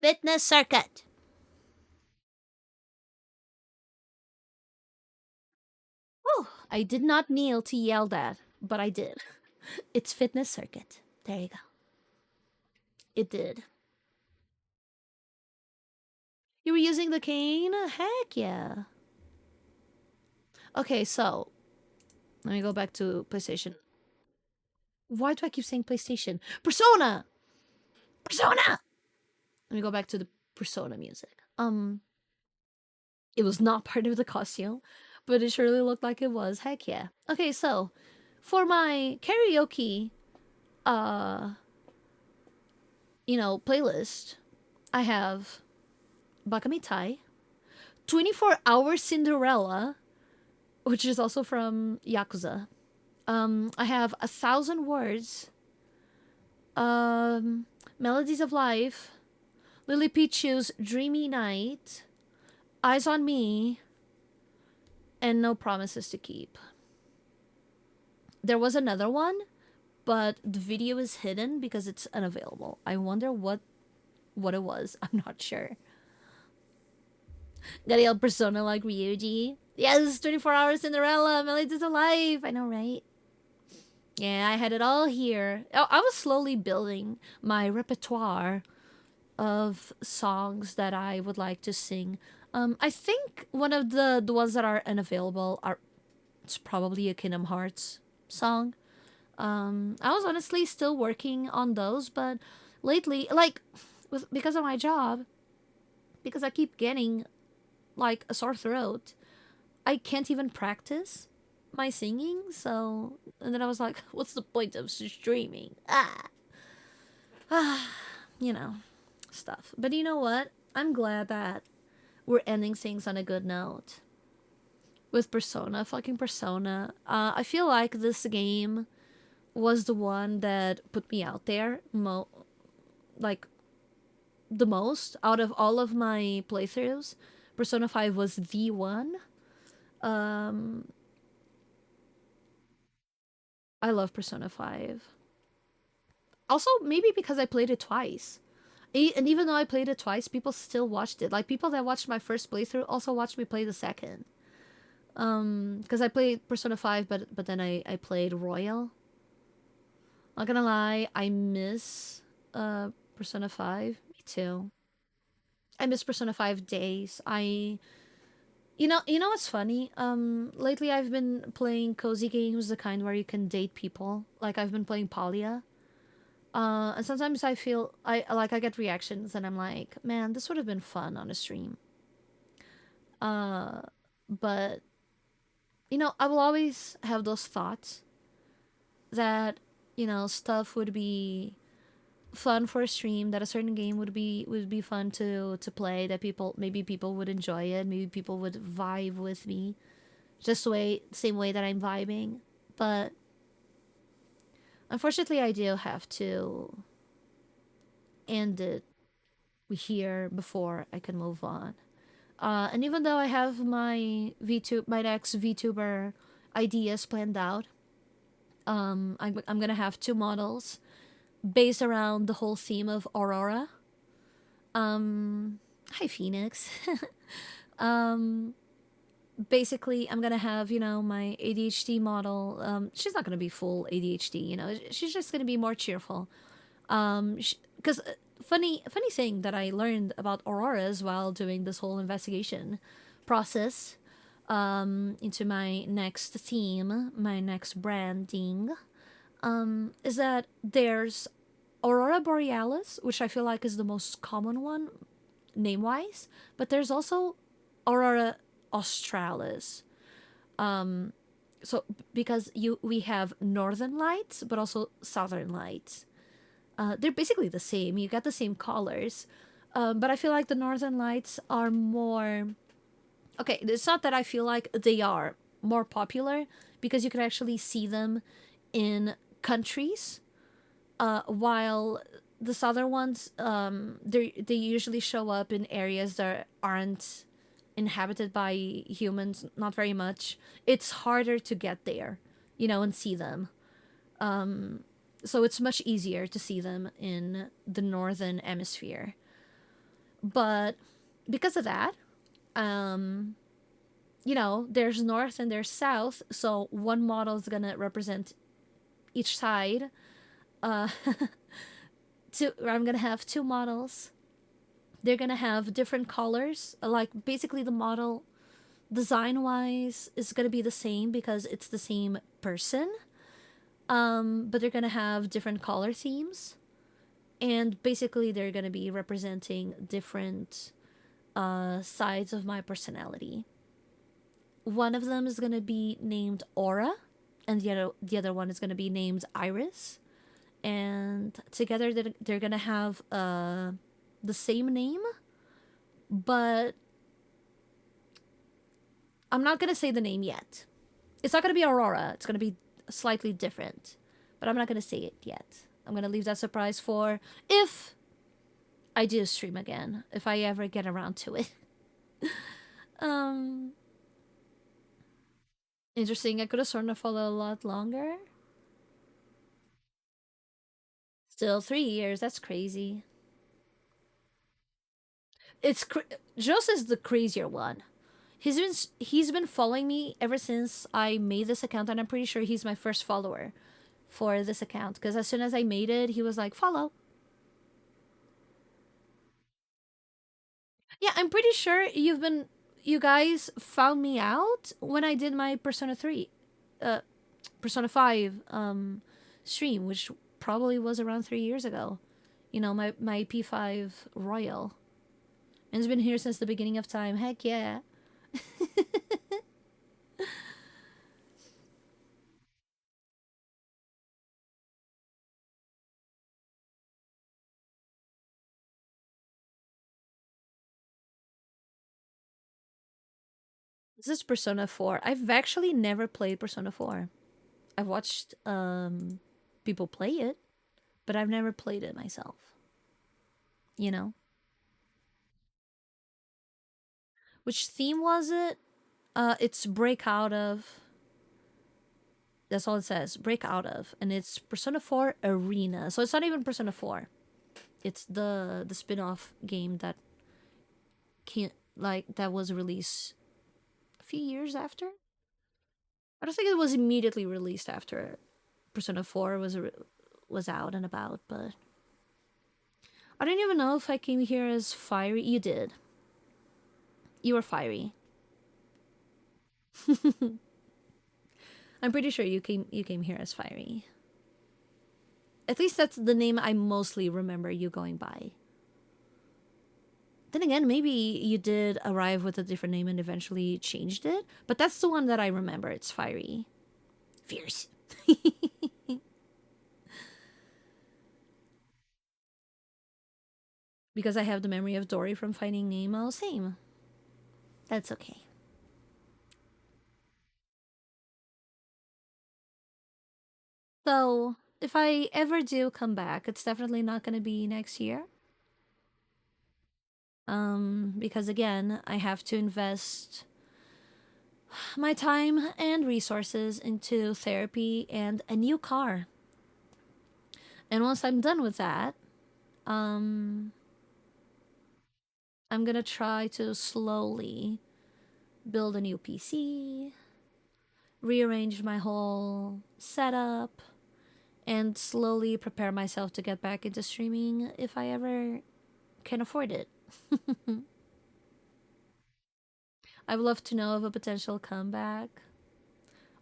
[SPEAKER 1] Fitness circuit. Oh, I did not kneel to yell that, but I did. It's fitness circuit. There you go. It did. You were using the cane? Heck yeah. Okay, so let me go back to PlayStation. Why do I keep saying PlayStation? Persona! Persona! Let me go back to the Persona music. It was not part of the costume, but it surely looked like it was. Heck yeah. Okay, so for my karaoke, uh, playlist, I have Bakamitai, 24 Hour Cinderella, which is also from Yakuza. I have 1,000 Words, um, Melodies of Life, Lily Pichu's Dreamy Night, Eyes on Me, and No Promises to Keep. There was another one, but the video is hidden because it's unavailable. I wonder what it was. I'm not sure. Got a persona like Ryuji. Yes, 24 Hours Cinderella, Melodies of Life. I know, right? Yeah, I had it all here. I was slowly building my repertoire of songs that I would like to sing. I think one of the ones that are unavailable are it's probably a Kingdom Hearts song. I was honestly still working on those, but lately, like, because of my job, because I keep getting like a sore throat, I can't even practice my singing. So, and then I was like, what's the point of streaming? You know, stuff. But you know what? I'm glad that we're ending things on a good note with Persona, fucking Persona. I feel like this game was the one that put me out there, like the most out of all of my playthroughs. Persona 5 was the one. Um, I love Persona 5. Also, maybe because I played it twice. And even though I played it twice, people still watched it. Like, people that watched my first playthrough also watched me play the second. Because I played Persona 5, but then I played Royal. Not gonna lie, I miss Persona 5. Me too. I miss Persona 5 days. You know what's funny? Lately I've been playing cozy games, the kind where you can date people. Like, I've been playing Palia. And sometimes I feel I get reactions and I'm like, man, this would have been fun on a stream. Uh but I will always have those thoughts that, stuff would be fun for a stream, that a certain game would be fun to play, that people would enjoy it, maybe people would vibe with me just same way that I'm vibing. But unfortunately I do have to end it here before I can move on. And even though I have my next VTuber ideas planned out. I'm gonna have two models based around the whole theme of Aurora. Hi Phoenix. um, Basically, I'm gonna have my ADHD model. She's not gonna be full ADHD. She's just gonna be more cheerful. Because funny thing that I learned about auroras while doing this whole investigation process into my next theme, my next branding, is that there's Aurora Borealis, which I feel like is the most common one name wise, but there's also Aurora Australis. So because we have northern lights but also southern lights. They're basically the same. You get the same colors, but I feel like the northern lights are more. Okay, it's not that I feel like they are more popular because you can actually see them in countries, while the southern ones, they usually show up in areas that aren't inhabited by humans, not very much. It's harder to get there, and see them. So it's much easier to see them in the northern hemisphere. But because of that, um, there's north and there's south, so one model is gonna represent each side. Uh, I'm gonna have two models. They're gonna have different colors. Like basically, the model design wise is gonna be the same because it's the same person. But they're gonna have different color themes, and basically they're gonna be representing different sides of my personality. One of them is gonna be named Aura, and the other one is gonna be named Iris, and together they're gonna have the same name, but I'm not gonna say the name yet. It's not gonna be Aurora. It's gonna be slightly different, but I'm not gonna say it yet. I'm gonna leave that surprise for if I do stream again, if I ever get around to it. um, Interesting. I could have sworn to follow a lot longer. Still 3 years. That's crazy. Joss is the crazier one. He's been following me ever since I made this account, and I'm pretty sure he's my first follower for this account. Because as soon as I made it, he was like, "Follow." Yeah, I'm pretty sure you guys found me out when I did my uh, Persona 5 stream, which probably was around 3 years ago. My P5 Royal. And it's been here since the beginning of time. Heck yeah. This is Persona 4. I've actually never played Persona 4. I've watched people play it, but I've never played it myself. You know? Which theme was it? It's Break Out of. That's all it says. Break Out of. And it's Persona 4 Arena. So it's not even Persona 4. It's the spin-off game that can't that was released a few years after. I don't think it was immediately released after Persona 4 was out and about, but I don't even know if I came here as Fiery. You did. You were Fiery. I'm pretty sure you came here as Fiery. At least that's the name I mostly remember you going by. Then again, maybe you did arrive with a different name and eventually changed it, but that's the one that I remember. It's Fiery. Fierce. Because I have the memory of Dory from Finding Nemo. Same. That's okay. So, if I ever do come back, it's definitely not going to be next year. Because again, I have to invest my time and resources into therapy and a new car. And once I'm done with that, um, I'm gonna try to slowly build a new PC, rearrange my whole setup, and slowly prepare myself to get back into streaming if I ever can afford it. I would love to know of a potential comeback.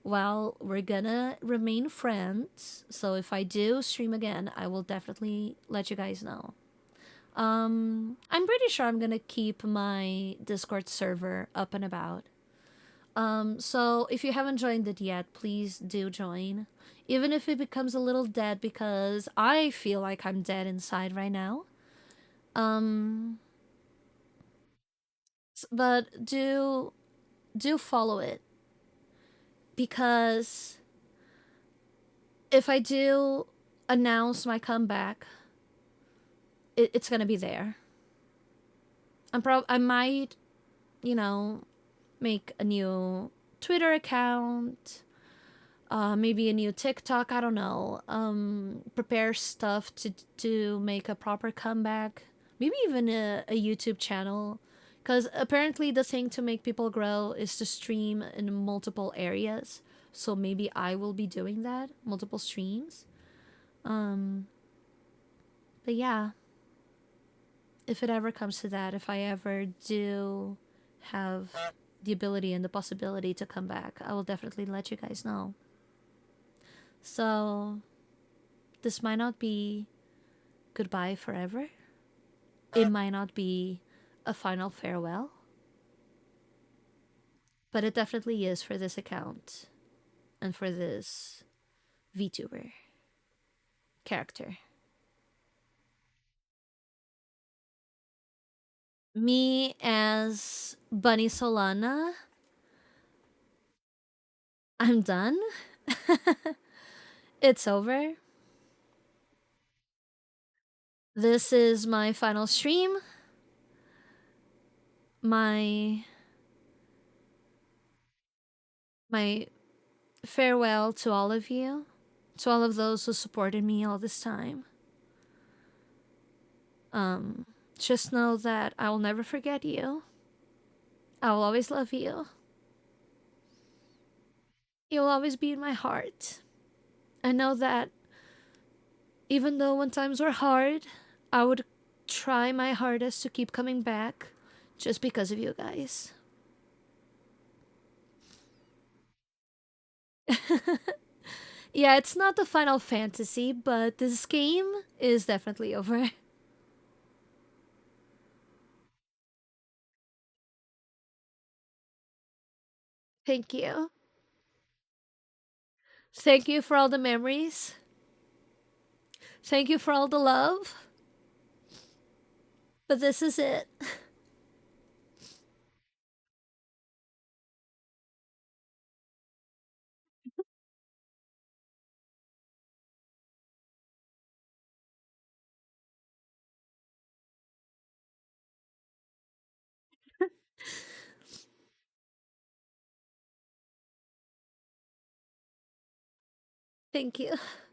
[SPEAKER 1] Well, we're gonna remain friends, so if I do stream again, I will definitely let you guys know. I'm pretty sure I'm gonna keep my Discord server up and about. So if you haven't joined it yet, please do join. Even if it becomes a little dead because I feel like I'm dead inside right now. Um, but do follow it because if I do announce my comeback, it's gonna be there. I might, you know, make a new Twitter account, maybe a new TikTok. I don't know. Prepare stuff to make a proper comeback. Maybe even a YouTube channel, because apparently the thing to make people grow is to stream in multiple areas. So maybe I will be doing that, multiple streams. Um, but yeah, if it ever comes to that, if I ever do have the ability and the possibility to come back, I will definitely let you guys know. So, this might not be goodbye forever. It might not be a final farewell, but it definitely is for this account and for this VTuber character. Me as Bunny Solana, I'm done. It's over. This is my final stream. My my farewell to all of you, to all of those who supported me all this time. Um, just know that I will never forget you. I will always love you. You'll always be in my heart. I know that even though when times were hard, I would try my hardest to keep coming back just because of you guys. Yeah, it's not the Final Fantasy, but this game is definitely over. Thank you. Thank you for all the memories. Thank you for all the love. But this is it. Thank you.